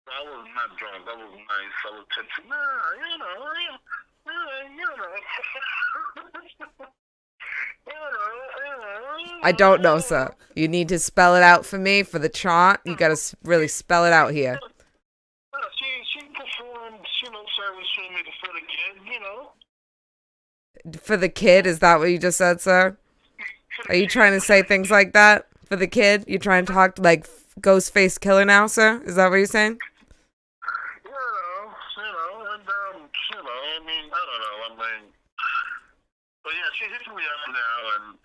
I was not drunk. I was nice. I was tipsy. I don't know, sir. You need to spell it out for me for the chart. You gotta really spell it out here. She performed, service for me for the kid, For the kid? Is that what you just said, sir? Are you trying to say things like that? For the kid? You trying to talk like Ghostface Killer now, sir? Is that what you're saying? But yeah, she hits me up now, and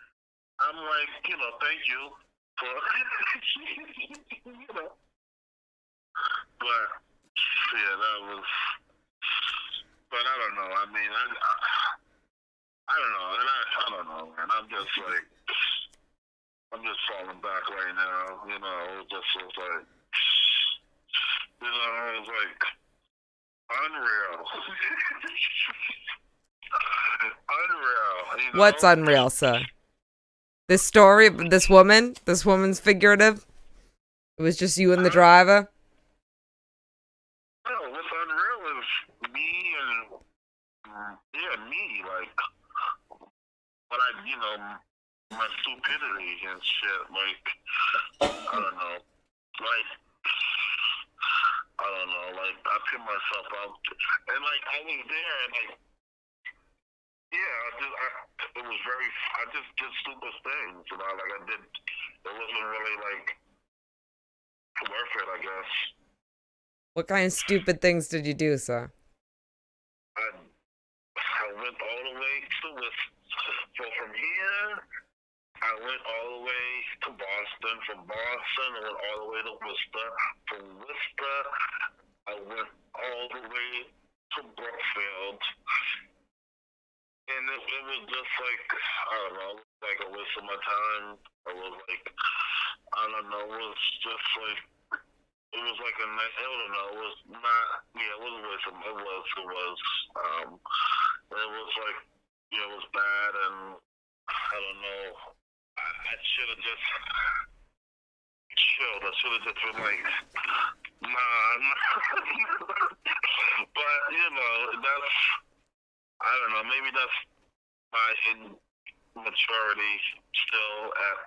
I'm like, thank you for, But yeah, that was. But I don't know. I mean, I don't know, and I don't know, man. I'm just falling back right now. It just was like, it was like unreal. Unreal. What's unreal, sir? This story of this woman's figurative? It was just you and the driver? No, what's unreal is me and me, like, but my stupidity and shit, like, I don't know, like, I put myself out, and, like, I was there, and, like, yeah, I just did stupid things, like, it wasn't really, like, worth it, I guess. What kind of stupid things did you do, sir? I went all the way to Worcester. So from here, I went all the way to Boston. From Boston, I went all the way to Worcester. From Worcester, I went all the way to Brookfield. And it was just like, I don't know, like a waste of my time. It was like, I don't know, it was just like, it was like a nice, I don't know, it was not, yeah, it was a waste of, it was, it was like, yeah, it was bad, and I don't know, I should have just chilled. I should have just been like, nah. But, that's, I don't know, maybe that's my immaturity still at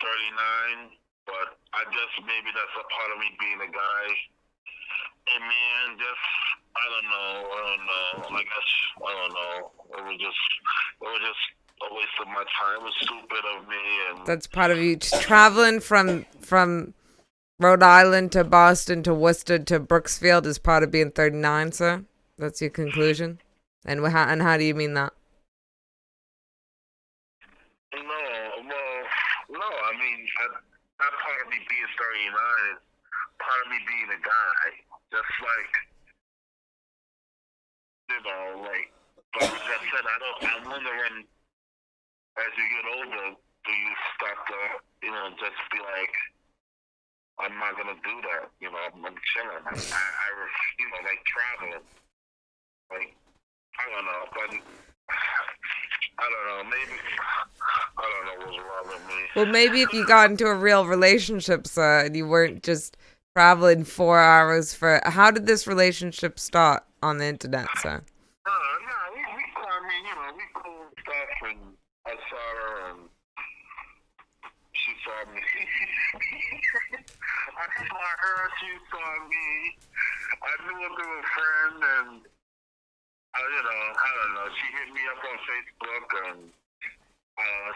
39, but I guess maybe that's a part of me being a guy. And man, just, I don't know. I guess, I don't know. It was just a waste of my time. It was stupid of me. And That's part of you traveling from Rhode Island to Boston to Worcester to Brooksfield is part of being 39, sir? That's your conclusion? And how do you mean that? No, I mean, not part of me being 39. It's part of me being a guy. Just like, like I said, I'm wondering, as you get older, do you start to, just be like, I'm not gonna do that. I'm chilling. I like traveling. Like, I don't know, but I don't know. Maybe I don't know what's wrong with me. Well, maybe if you got into a real relationship, sir, and you weren't just traveling 4 hours for. How did this relationship start on the internet, sir? No, we cool stuff, and I saw her, and she saw me. saw her, she saw me. I knew her through a friend, and I don't know. She hit me up on Facebook, and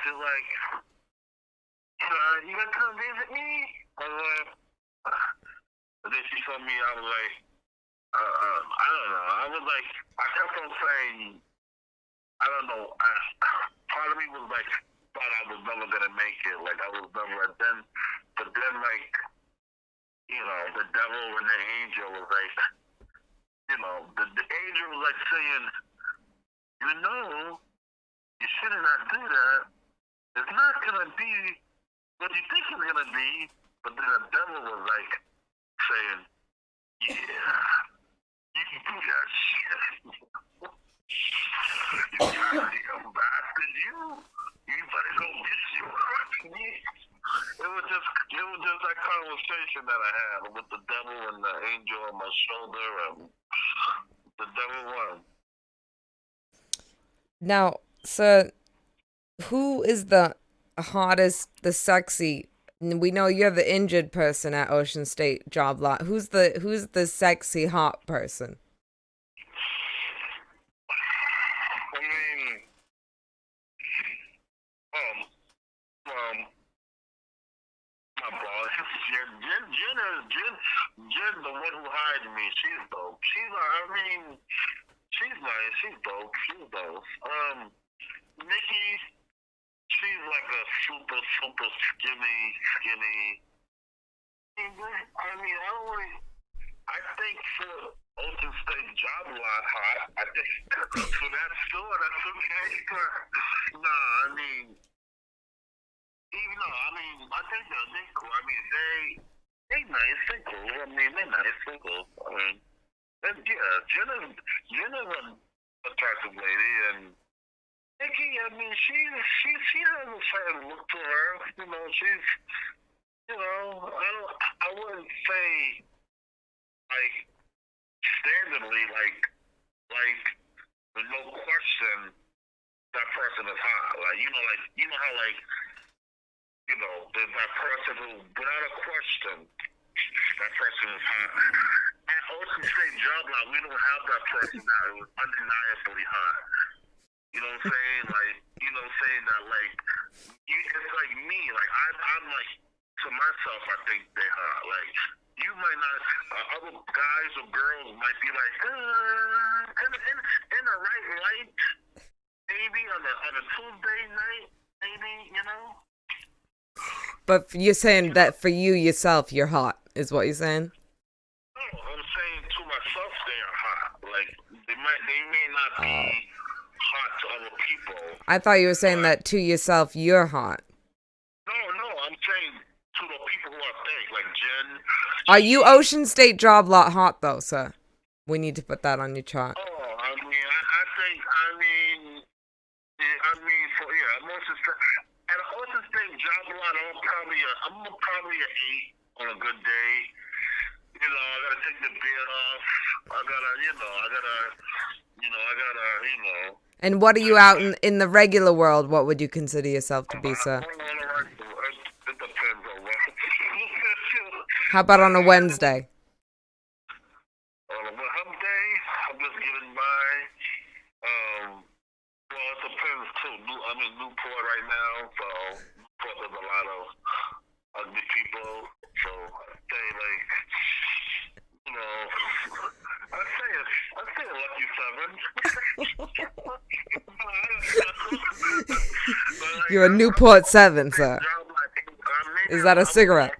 she's like, "You gonna come visit me?" I was like, and then she told me, I was like, I don't know. I was like, I kept on saying, I don't know. Part of me was like, thought I was never gonna make it. Like I was never. But then like, the devil and the angel was like, the angel was like saying, you should not do that. It's not gonna be what you think it's gonna be. But then the devil was like saying, yeah, you can do that shit. You goddamn bastard, you better go get you. It was just that conversation that I had with the devil and the angel on my shoulder, and the devil won. Now, sir, who is the hottest, the sexy? We know you're the injured person at Ocean State job lot. Who's the sexy hot person? I mean, my boss, Jen, the one who hired me. She's dope. She's nice. She's dope. Nikki, she's like a super, super skinny. I think for Ocean State job lot hot, I think for that store, that's okay. Nah, I think they're cool. They nice, they cool. They're nice, they cool. Jen is an attractive lady, and Nikki, she has a certain look to her. She's, I wouldn't say like standardly like with no question that person is hot. How there's that person who, without a question, that person is hot. At Ocean State job lot, we don't have that person now. It was undeniably hot. You know what I'm saying? That it's like me. Like I'm like, to myself, I think they're hot. Like you might not. Other guys or girls might be like, in the right light, maybe on a Tuesday night, maybe. But you're saying that for you yourself, you're hot, is what you're saying? No, I'm saying to myself they are hot. Like they may not be hot to other people. I thought you were saying that to yourself, you're hot. No, I'm saying to the people who I think, like Jen. Are you Ocean State job lot hot though, sir? We need to put that on your chart. Oh, I think, I'm Ocean State. At an Ocean State job lot, I'm probably an 8 on a good day. I gotta take the beard off. I gotta. And what are you out in the regular world? What would you consider yourself to be, sir? It depends on what. How about on a Wednesday? On a hump day, I'm just getting by. Well, it depends too. I'm in Newport right now, so Newport there's a lot of ugly people. So I say I say a lucky 7. You're a Newport 7, sir. Is that a cigarette?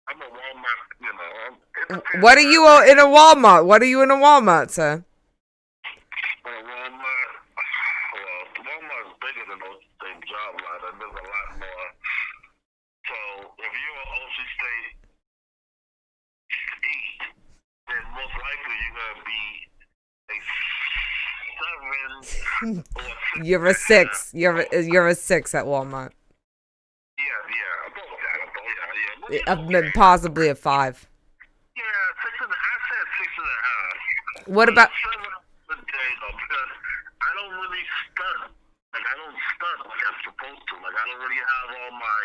I'm a Walmart, What are you in a Walmart? What are you in a Walmart, sir? Walmart, Walmart's bigger than those same job lot, and there's a lot more. So if you're an Ocean State 8, then most likely you're gonna be a 7 or 6. You're a 6. You're a 6 at Walmart. Yeah, above that, yeah. Possibly a 5. Yeah, 6 and I said 6.5. What about? 7 a day though, because I don't really stunt. Like I don't stunt like I'm supposed to. Like I don't really have all my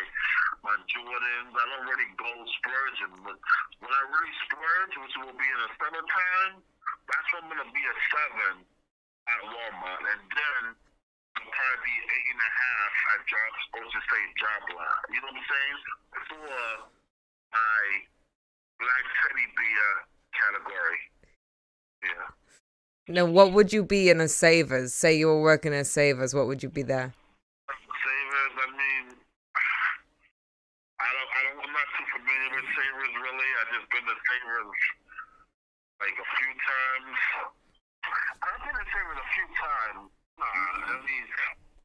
my Jordans. I don't really go splurging. But when I really splurge, which will be in the summertime, that's when I'm gonna be a 7 at Walmart, and then I'll probably be 8.5 at Ocean State Job Lot. You know what I'm saying? For my black teddy bear category. Yeah. Now, what would you be in a Savers? Say you were working at Savers, what would you be there? Savers, I mean, I'm not too familiar with Savers really. I just been to Savers like a few times. I've been to Savers a few times. I mean,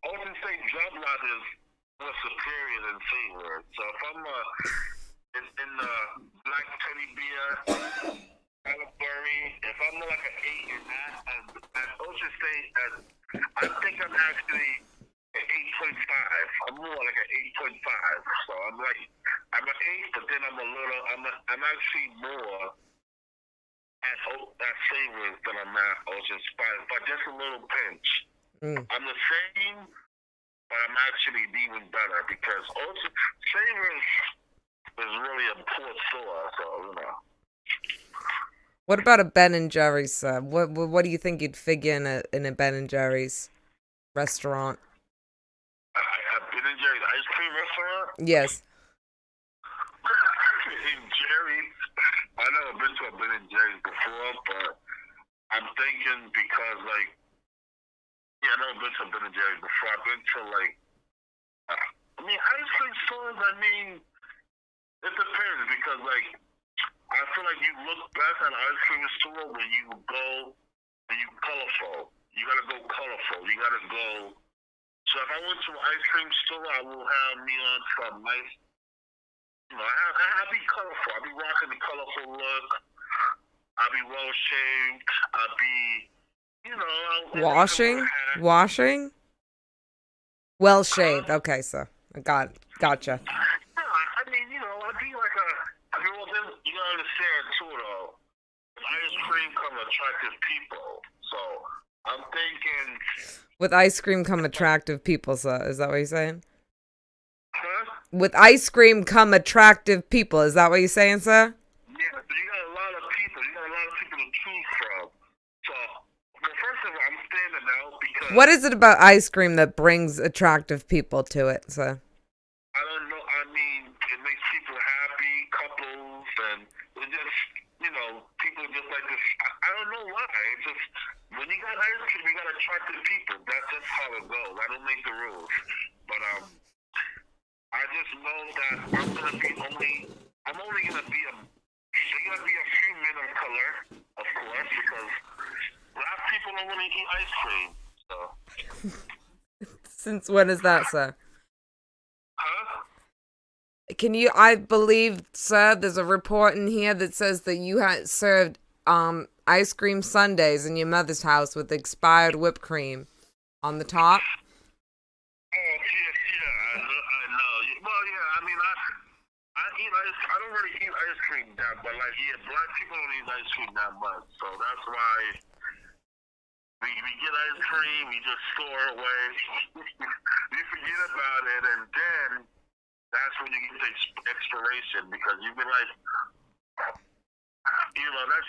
Ocean State Job Lot is more superior than Savers. So if I'm in the black teddy beer category, if I'm like an 8 in that, and at Ocean State, I think I'm actually an 8.5. I'm more like an 8.5. So I'm an 8, but then I'm actually more at Savings than I'm at Ocean Spire, but just a little pinch. I'm the same, but I'm actually even better because Ocean Savings is really a poor store, so you know. What about a Ben and Jerry's, sir? What do you think you'd figure in a Ben and Jerry's restaurant? A Ben and Jerry's ice cream restaurant? Yes. In Jerry's, I've never been to a Ben and Jerry's before, but I'm thinking because I've never been to a Ben and Jerry's before. I've been to ice cream stores. I mean, it depends because I feel like you look best at an ice cream store when you go and you colorful. You gotta go colorful. You gotta go. So if I went to an ice cream store, I will have me on some nice. I'll be colorful. I'll be rocking the colorful look. I'll be well shaved. I'll be, Washing? Well shaved. Okay, sir. Gotcha. I mean, I'd be like well, then, you gotta understand, too, though. Ice cream come attractive people. So, I'm thinking... With ice cream come attractive people, sir. Is that what you're saying? Huh? With ice cream come attractive people. Is that what you're saying, sir? Yeah, but you got a lot of people. You got a lot of people to choose from. So, well, first of all, I'm standing out because... What is it about ice cream that brings attractive people to it, sir? I don't know. I mean, it makes people happy, couples, and it just, people just like this. I don't know why. It's just, when you got ice cream, you got attractive people. That's just how it goes. I don't make the rules. But, I just know that I'm only gonna be there's gonna be a few men of color, of course, because black people don't really eat ice cream, so. Since when is that, sir? Huh? I believe, sir, there's a report in here that says that you had served ice cream sundaes in your mother's house with expired whipped cream on the top. Oh, yeah, I know. Well, yeah, I mean, I eat ice. I don't really eat ice cream that, but black people don't eat ice cream that much, so that's why we get ice cream, we just store it away, we forget about it, and then that's when you get the expiration because you've been that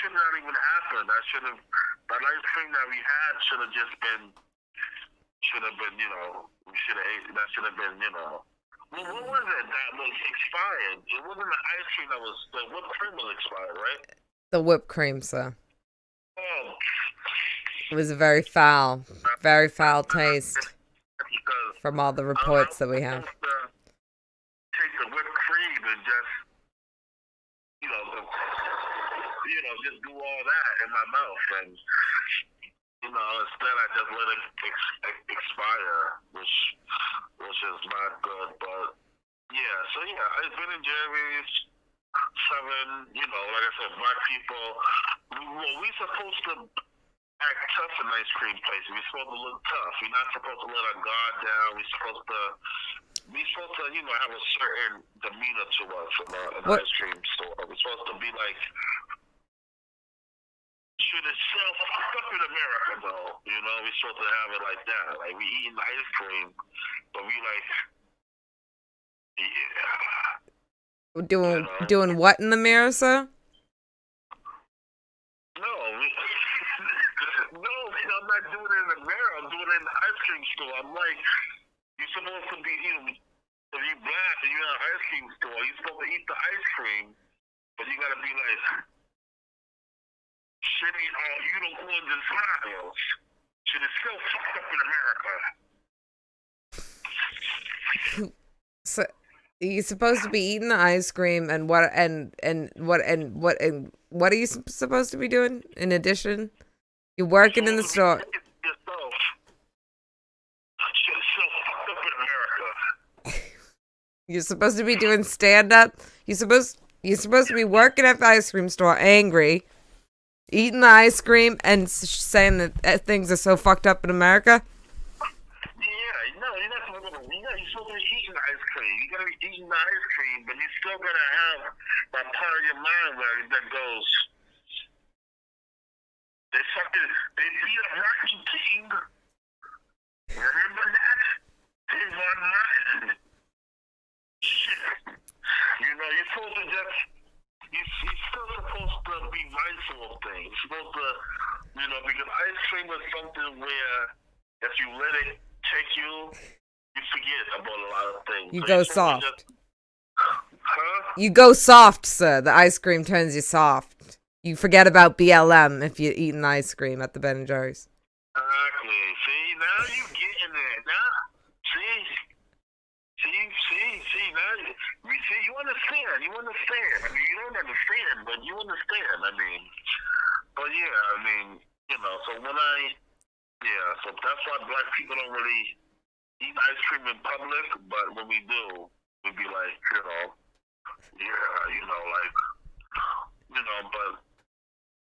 should not even happen. That ice cream that we had should have been, we should have ate. That should have been, Well, what was it that was expired? It wasn't the ice cream the whipped cream was expired, right? The whipped cream, sir. Oh. It was a very foul taste from all the reports that we have. Take the whipped cream and just, just do all that in my mouth, and instead I just let it expire, which is not good. But yeah, so yeah, I've been in Jerry's 7. Like I said, black people. We supposed to act tough in ice cream places. We're supposed to look tough. We're not supposed to let our guard down. We're supposed to have a certain demeanor to us in an ice cream store. We're supposed to be like, should it sell fucked up in America though? We're supposed to have it like that. Like we eating ice cream, but we Yeah. You Doing know. doing what in the mirror, sir? No, no, I'm not doing it in the mirror. I'm doing it in the ice cream store. I'm like, you're supposed to be eating. If you black and you're in an ice cream store, you're supposed to eat the ice cream, but you gotta be like, shitty unicorns and smiles. Shit is still fucked up in America. So you're supposed to be eating the ice cream, and what are you supposed to be doing in addition? You're You're working in the supposed to be store. thinking to yourself, shit is still fucked up in America. You're supposed to be doing stand up. You're supposed to be working at the ice cream store, angry, eating the ice cream, and saying that things are so fucked up in America. Yeah, no, you're not supposed to. You're supposed to be eating ice cream. You gotta be eating the ice cream, but you still gotta have that part of your mind where that goes. They beat up Rocky King. Remember that? They won mine. Shit. You know, you're supposed to just. You're still supposed to be mindful of things. You're supposed to, because ice cream is something where if you let it take you, you forget about a lot of things. You So go you're supposed to soft. huh? You go soft, sir. The ice cream turns you soft. You forget about BLM if you're eating ice cream at the Ben and Jerry's. Exactly. See, now you getting there. Now, see, now you understand. You understand. I mean, you don't understand, but you understand. I mean, but yeah, I mean, so so that's why black people don't really eat ice cream in public, but when we do, we be like, but,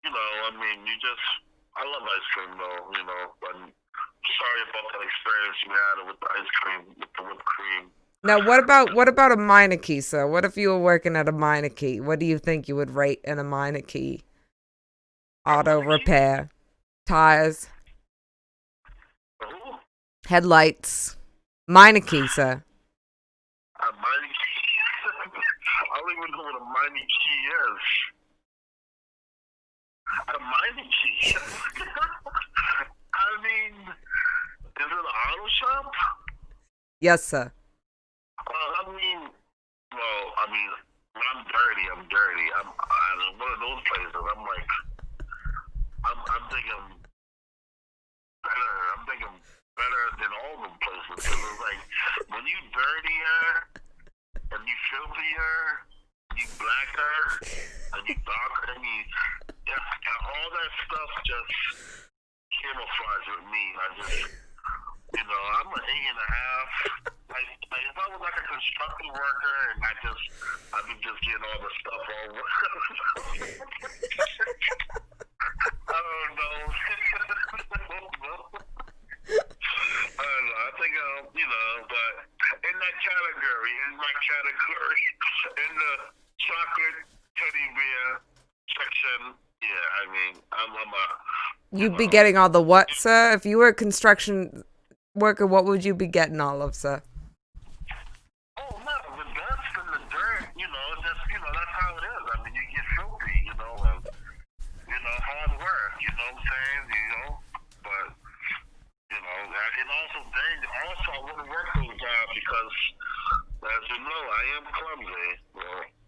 I mean, I love ice cream though, but sorry about that experience you had with the ice cream, with the whipped cream. Now, what about a Meineke, sir? What if you were working at a Meineke? What do you think you would rate in a Meineke? Auto repair, tires, Who? headlights. Meineke, sir. A mining key? I don't even know what a mining key is. A mining key? I mean, is it an auto shop? Yes, sir. When I'm dirty, I'm dirty. I'm one of those places. I'm like, I'm thinking better. I'm thinking better than all them places. Cause it's like when you dirtier and you filthier, you blacker and you darker, and all that stuff just camouflage with me. I'm an 8.5. Like if I was like a construction worker and I'd be just getting all the stuff over. I don't know. I don't know. I think but in that category, in the chocolate teddy bear section, yeah, I mean, I'm a. You'd be getting all the what, sir? If you were a construction worker, what would you be getting all of, sir? Oh no, the dust and the dirt, that's how it is. I mean, you get filthy, and hard work, you know what I'm saying, but and also I wouldn't work those jobs because, as you know, I am clumsy.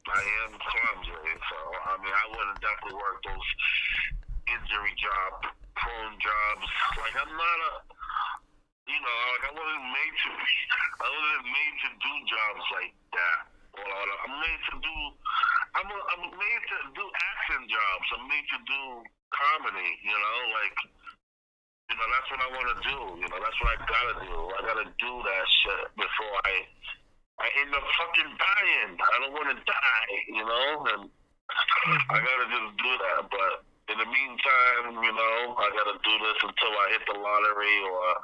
I am clumsy, so I mean, I wouldn't definitely work those injury prone jobs. Like I'm not I wasn't made to do jobs like that. I'm made to do action jobs. I'm made to do comedy, that's what I want to do. That's what I gotta do. I gotta do that shit before I end up fucking dying. I don't want to die, and I gotta just do that. But in the meantime, I gotta do this until I hit the lottery or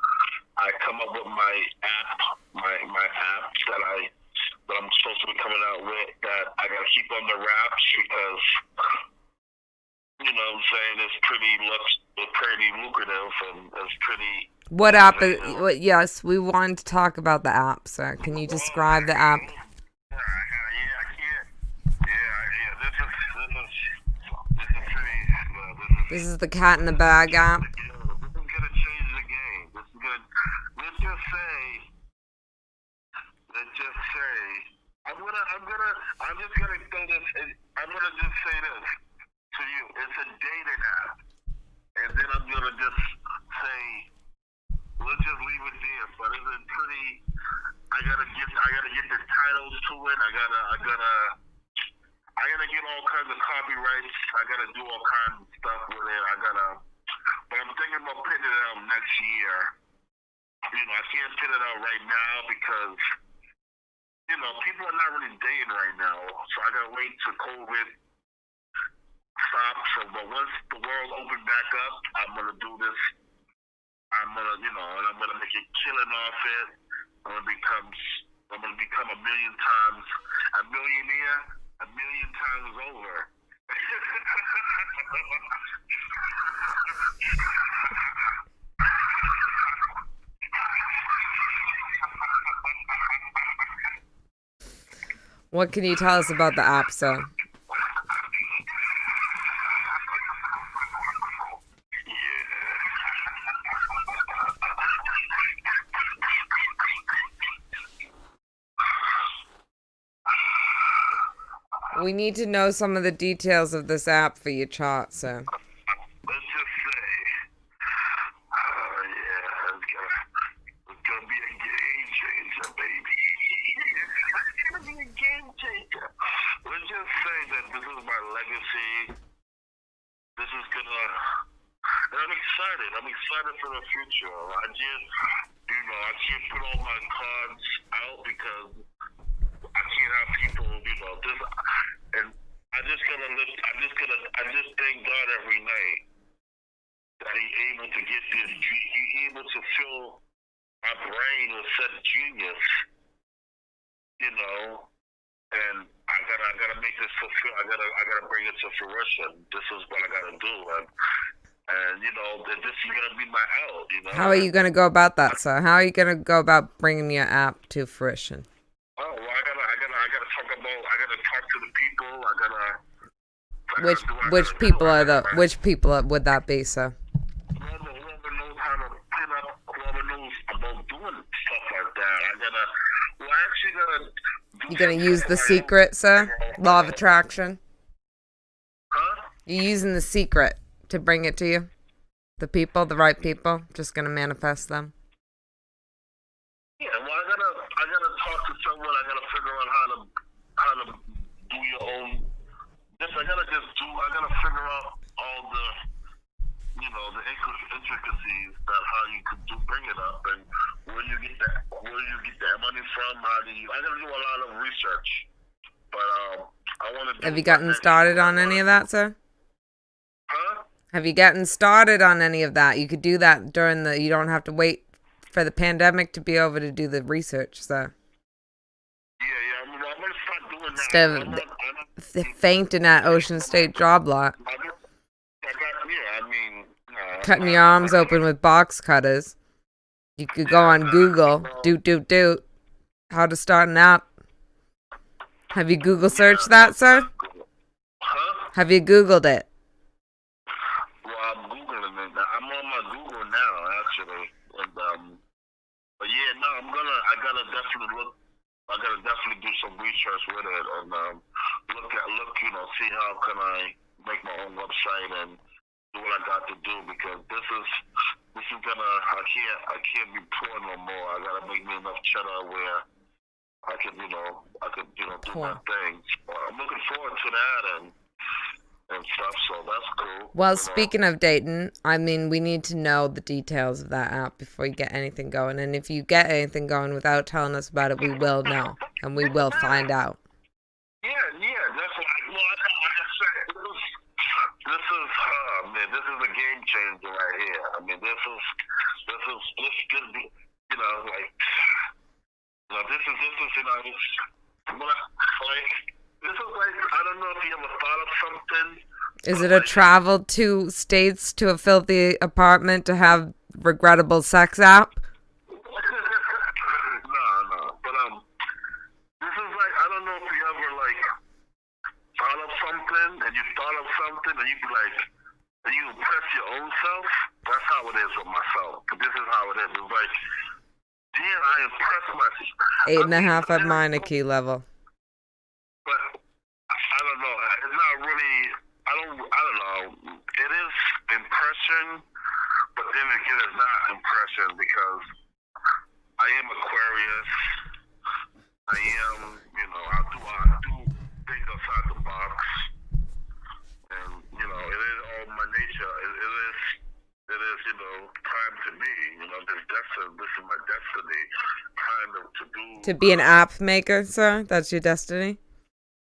I come up with my app, my apps that I'm supposed to be coming out with that I gotta keep on the wraps because what I'm saying, it's pretty lucrative and it's pretty. What app is? Yes, we wanted to talk about the app, sir. Can you describe the app? This is the cat in the bag app. Yeah, this is gonna change the game. This is gonna. Let's just say. Let's just say. I'm just gonna throw this. I'm gonna just say this to you. It's a dating app, and then I'm gonna just say. Let's just leave it there. But it's a pretty. I gotta get the titles to it. I gotta get all kinds of copyrights. I gotta do all kinds of stuff with it. But I'm thinking about putting it out next year. I can't put it out right now because, people are not really dating right now. So I gotta wait till COVID stops. But once the world opens back up, I'm gonna do this. I'm gonna make a killing off it. I'm gonna become a million times a millionaire, a million times over. What can you tell us about the app, sir? We need to know some of the details of this app for your chart, sir. Let's just say, it's gonna be a game changer, baby. It's gonna be a game changer. Let's just say that this is my legacy. This is gonna, and I'm excited. I'm excited for the future. I can't put all my cards out because I can't have people, and I just thank God every night that He able to get this. He able to fill my brain with such genius, and I gotta make this fulfill. I gotta bring it to fruition. This is what I gotta do, and this is gonna be my out. How are you gonna go about that, sir? How are you gonna go about bringing your app to fruition? Oh, well, I gotta talk to the people. Which people would that be, sir? Whoever knows how to pin up, whoever knows about doing stuff like that. You gonna use the secret, sir? Law of attraction? Huh? You using the secret to bring it to you? The people, the right people, just gonna manifest them? Yeah, well, I gotta talk to someone. I gotta figure out how to do your own. I gotta figure out all the, the intricacies that how you could bring it up and where you get that money from. I gotta do a lot of research, but I want to. Have you gotten started on any of that, sir? Huh? Have you gotten started on any of that? You could do that you don't have to wait for the pandemic to be over to do the research, sir. Yeah, I'm gonna start doing that. Instead of fainting at Ocean State job lot. Cutting your arms open with box cutters. You could go on Google, doot, how to start an app. Have you Google searched that, sir? Huh? Have you Googled it? Well, I'm Googling it. I'm on my Google now, actually. And, but yeah, no, I gotta definitely do some research with it and, see how can I make my own website and do what I got to do because this is gonna, I can't be poor no more. I gotta make me enough cheddar where I could do my things. I'm looking forward to that and stuff, so that's cool. Well, speaking of dating, we need to know the details of that app before you get anything going. And if you get anything going without telling us about it, we will know. And we will find out. Yeah, that's what like I said, this is a game changer right here. This is I don't know if you ever thought of something. Is it a travel to states to a filthy apartment to have regrettable sex app? No. But this is I don't know if you ever thought of something and you thought of something and you'd be like, and you impress your own self, that's how it is with myself. This is how it is. It's like, yeah, I impress myself. Eight and a half at minor key level. But I don't know. It's not really. I don't know. It is impression, but then again, it's not impression because I am Aquarius. I am, I do think outside the box, and it is all my nature. It is, time to be. This is my destiny, kind of to do. To be an app maker, sir? That's your destiny?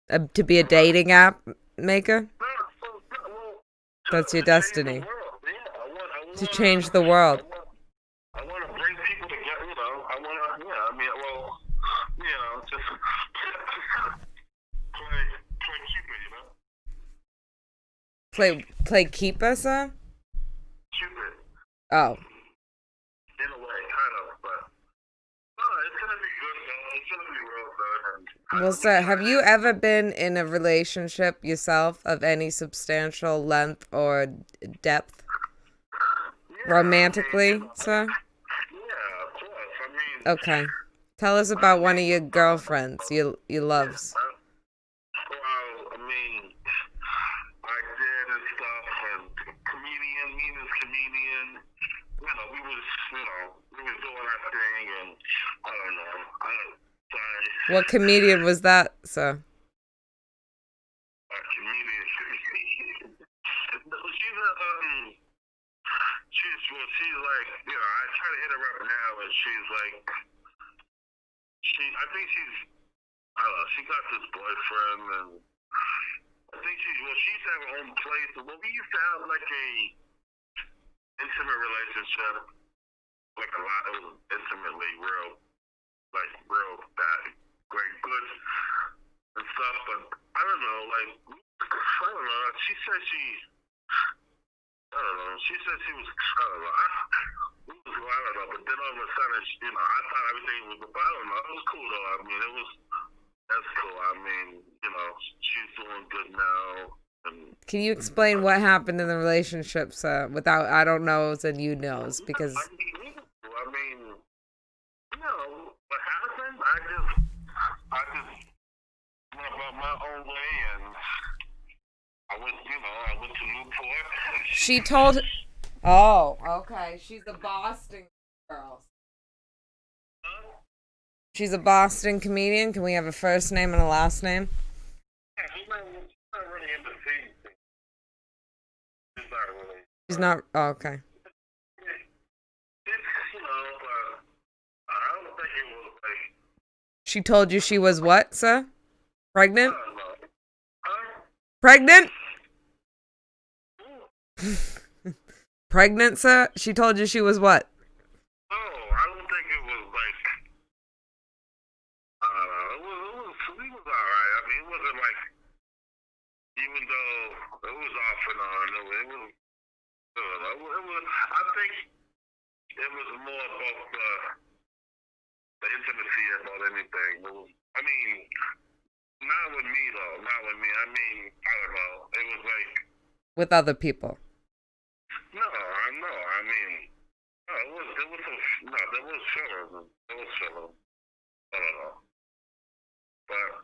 To be a dating app maker? That's your destiny. To change the world. I want to bring people together, I want to, just play Cupid, Play keeper, sir? Cupid, Oh. in a way, kind of, but it's going to be good, though. It's going to be real good. Well, sir, have you ever been in a relationship yourself of any substantial length or depth? Romantically, sir? Yeah, of course. Okay. Tell us about one of your girlfriends, your loves. Well, I did and stuff, and comedian. We was doing our thing, and I don't know. What comedian was that, sir? A comedian. She's like, I try to hit her up now, and she's like, I think I don't know, she got this boyfriend, and I think she used to have her own place. Well, we used to have like a intimate relationship, like a lot. It was intimately real bad, great, good and stuff. But I don't know, She said She said she was, I don't know. I don't know. But then all of a sudden, I thought everything was, but I don't know. It was cool though. That's cool. She's doing good now. Can you explain what happened in the relationship, sir, without I don't knows and you knows? Because what happened? I just went about my own way, and I went to Newport. She told. Oh, okay. She's a Boston girl. She's a Boston comedian. Can we have a first name and a last name? Yeah, she's not really into things. She's not really. She's not. Oh, okay. I don't think it was like. She told you she was what, sir? Pregnant? I don't know. Huh? Pregnant? Pregnant, sir? She told you she was what? No, I don't think it was like. We was alright. It wasn't like. Even though it was off and on, it was. I think it was more about the intimacy about anything. Not with me though. Not with me. I don't know. It was like. With other people. No, I know. There was feelings. There was feelings. I don't know. But,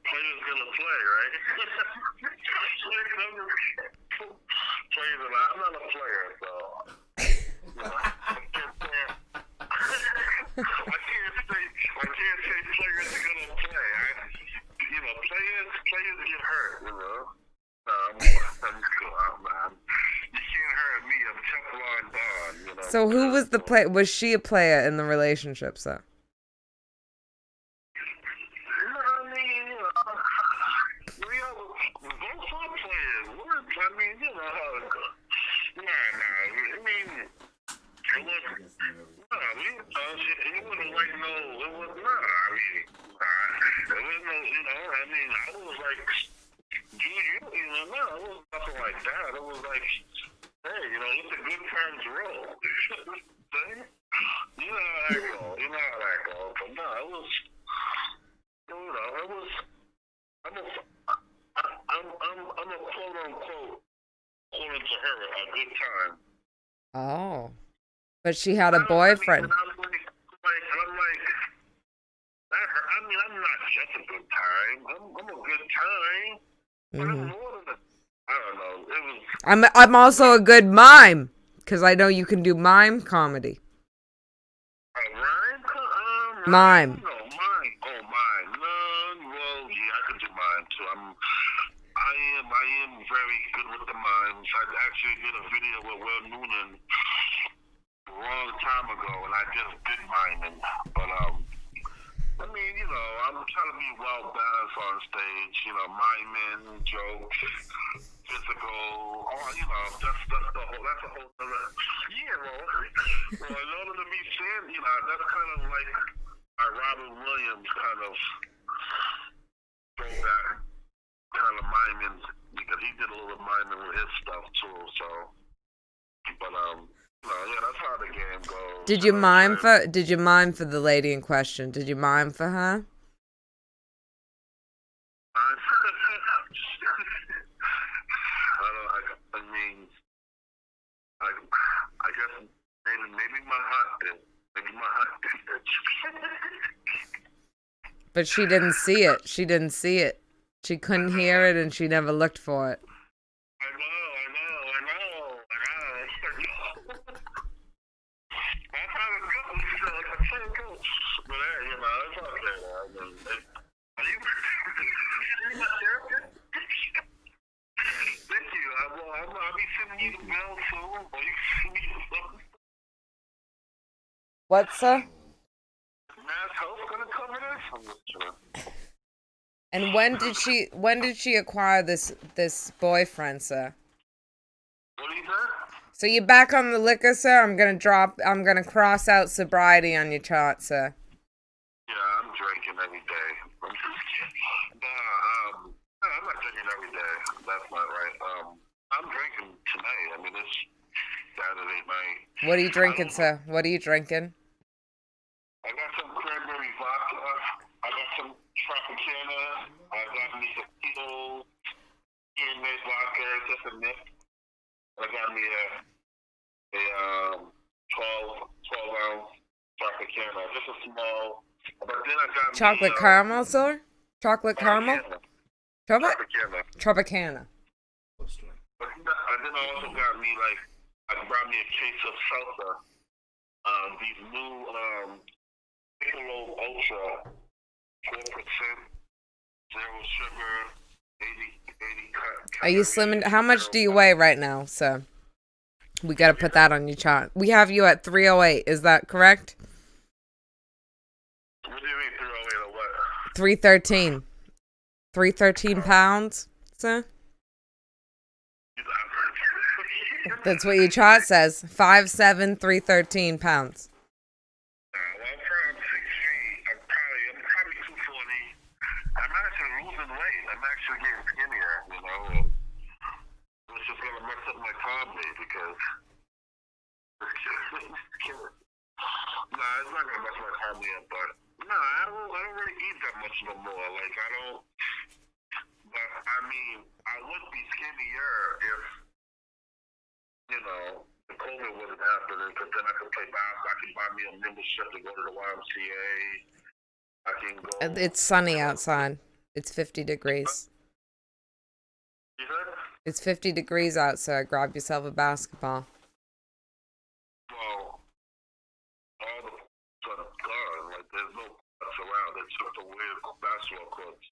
players gonna play, right? I'm not a player, so. I can't say players are gonna play. Players get hurt, I'm cool. You can't hurt me. I'm Teflon Don, So who was the player? Was she a player in the relationship, sir? Both are players. How it goes. It wasn't like no, it was not. There was no, I was like, it was nothing like that. It was like, Hey, it's a good times roll. You know how that goes. You know how that goes. But no, it was, it was. I'm a, I'm a quote unquote, according to her, a good time. Oh. But she had I a don't. I mean, boyfriend. and I'm like, I'm not just a good time. I'm a good time. But I'm Hmm. more than a. I don't know. It was. I'm also a good mime because I know you can do mime comedy. Rhyme? Rhyme? Mime. No, mine. Oh, mine. No, well, yeah, I could do mine too. I am very good with the mimes. I actually did a video with Will Noonan a long time ago, and I just did miming. But I mean, I'm trying to be well balanced on stage. Miming, jokes, physical. Oh, that's a whole other. Yeah, well, in order to be thin, that's kind of like a Robin Williams kind of throwback kind of miming, because he did a little miming with his stuff too. So, but yeah, that's how the game goes. Did you mime for the lady in question? Did you mime for her? I mean, I guess maybe my heart did. Maybe my heart did. But she didn't see it. She didn't see it. She couldn't hear it and she never looked for it. I know. That's how it goes. That's how it goes. But hey, it's okay. Are you my therapist? Thank you. I'll be sending you the bill soon. Or you can send me the bill. What, sir? Mass Health gonna cover this? I'm not sure. And when did she acquire this boyfriend, sir? What do you say? So you're back on the liquor, sir? I'm gonna cross out sobriety on your chart, sir. Yeah, I'm drinking every day. I'm not drinking every day. That's not right. I'm drinking tonight. I mean, it's Saturday night. What are you drinking, sir? What are you drinking? I got some cranberry vodka. I got some Tropicana. I got me some Tito handmade vodka, just a nip. I got me a 12 ounce Tropicana, just a small. But then I got Chocolate me caramel, sir? Chocolate caramel? Tropicana. Tropicana. But then I also got me I brought me a case of salsa. These new Piccolo Ultra, 4%, zero sugar, 80 Are you slimming? How much do you weigh right now, sir? We gotta put that on your chart. We have you at 308. Is that correct? What do you mean 308 or what? 313. 313 pounds, sir? That's what your chart says. 5'7", 313 pounds. Well, I'm 6 feet. I'm probably 240. I'm actually losing weight. I'm actually getting skinnier, which is gonna mess up my carb day because it's not gonna mess my carb day up, but I don't really eat that much no more. But I mean, I would be skinnier if the COVID wasn't happening, because then I could play basketball. I could buy me a membership to go to the YMCA. I can go. It's sunny outside. It's 50 degrees. You said? It's 50 degrees out, sir. Grab yourself a basketball. Well, all the sort of gone. There's no butts around. They took away the basketball courts.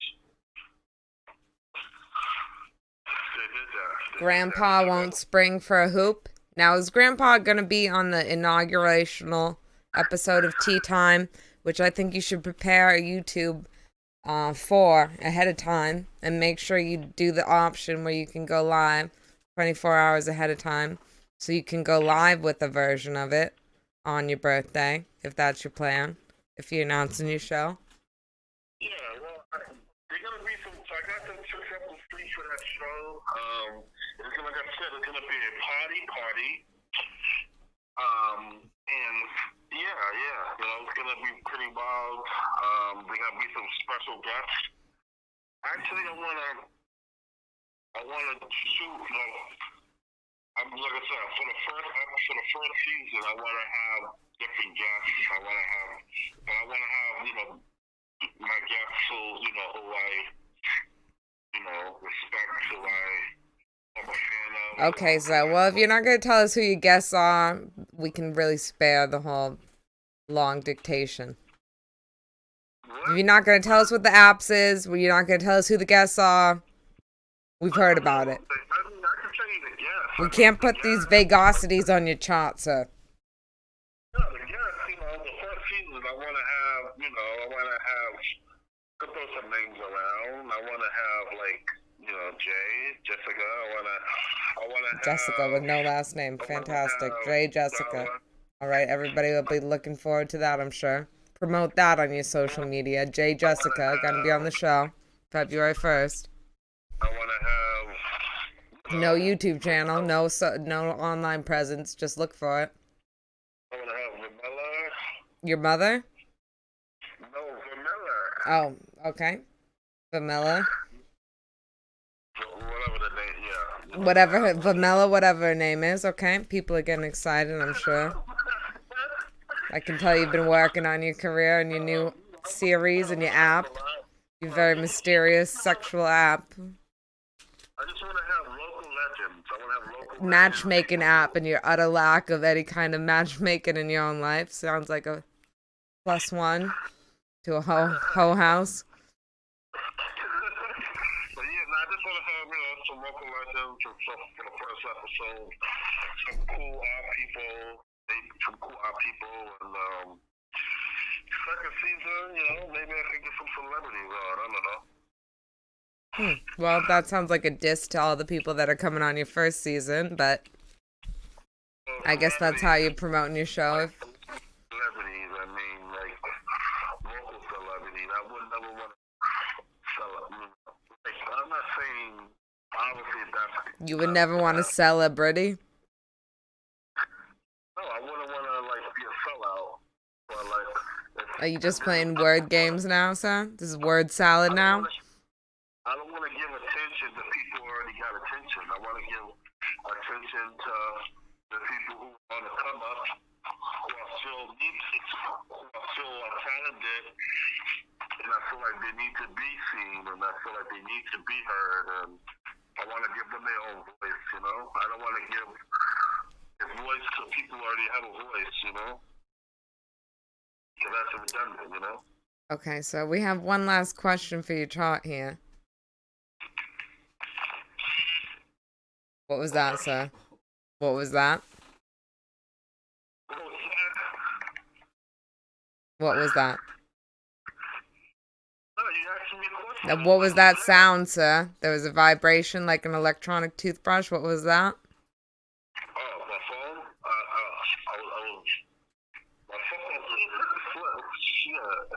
They did that. Grandpa won't spring for a hoop. Now, is Grandpa going to be on the inaugurational episode of Tea Time, which I think you should prepare a YouTube for ahead of time, and make sure you do the option where you can go live 24 hours ahead of time, so you can go live with a version of it on your birthday, if that's your plan, if you announce a new show. Yeah, well, there's gonna be some So I got some successful speech for that show. It's gonna, like I said, it's gonna be a party. And yeah, it's gonna be pretty wild. There's gonna be some special guests. Actually, I wanna shoot like I said, for the first season, I wanna have different guests. I wanna have my guests who I respect, who I'm a fan of. Okay, so, well, if you're not going to tell us who your guests are, we can really spare the whole long dictation. What? If you're not going to tell us what the apps is, you're not going to tell us who the guests are, we've heard about it. I can tell you the guests. We can't put these vagosities on your chart, sir. No, the guests, the first season, I want to throw some names around. I want to have, Jay, Jessica. I want to have Jessica with no last name. Fantastic. Jay, Jessica. All right, everybody will be looking forward to that, I'm sure. Promote that on your social media. Jay, Jessica, gonna be on the show February 1st. I want to have... No YouTube channel, no online presence. Just look for it. I want to have Vanilla. Your mother? No, Vanilla. Oh, okay. Vanilla. Whatever the name, yeah. Whatever, Vanilla, whatever her name is, okay? People are getting excited, I'm sure. I can tell you've been working on your career and your new series and your app. Your very mysterious sexual app. I just want to have local legends. I want to have local Matchmaking app and your utter lack of any kind of matchmaking in your own life. Sounds like a +1 to a hoe house. But yeah, I just want to have, some local legends for the first episode. Some cool people, and second season, maybe I can get some celebrities on. I don't know. Well, that sounds like a diss to all the people that are coming on your first season, but I guess that's how you're promoting your show. Celebrities, I mean, like local celebrities. I would never want to celebrate. I'm not saying obviously that's. You would never want a celebrity? No, I wouldn't want to be a sellout. But Are you just playing word games now, sir? This is word salad now? I don't want to give attention to people who already got attention. I want to give attention to the people who want to come up, who are still talented, and I feel like they need to be seen, and I feel like they need to be heard, and I want to give them their own voice, I don't want to give a voice to people who already have a voice, because that's redundant, Okay, so we have one last question for your chart here. What was that, sir? What was that? What was that? No, you asked me a question. Now, what was that sound, sir? There was a vibration like an electronic toothbrush. What was that? Oh, my phone? My phone. Shit.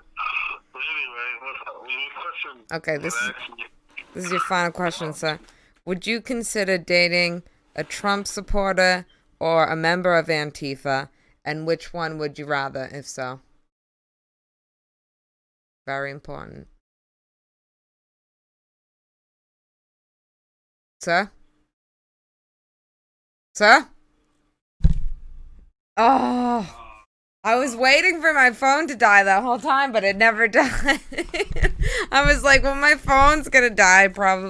But anyway, what's up? Your question? Okay, this is your final question, sir. Would you consider dating a Trump supporter or a member of Antifa? And which one would you rather, if so? Very important. Sir? Sir? Oh, I was waiting for my phone to die that whole time, but it never died. I was like, well, my phone's gonna die probably.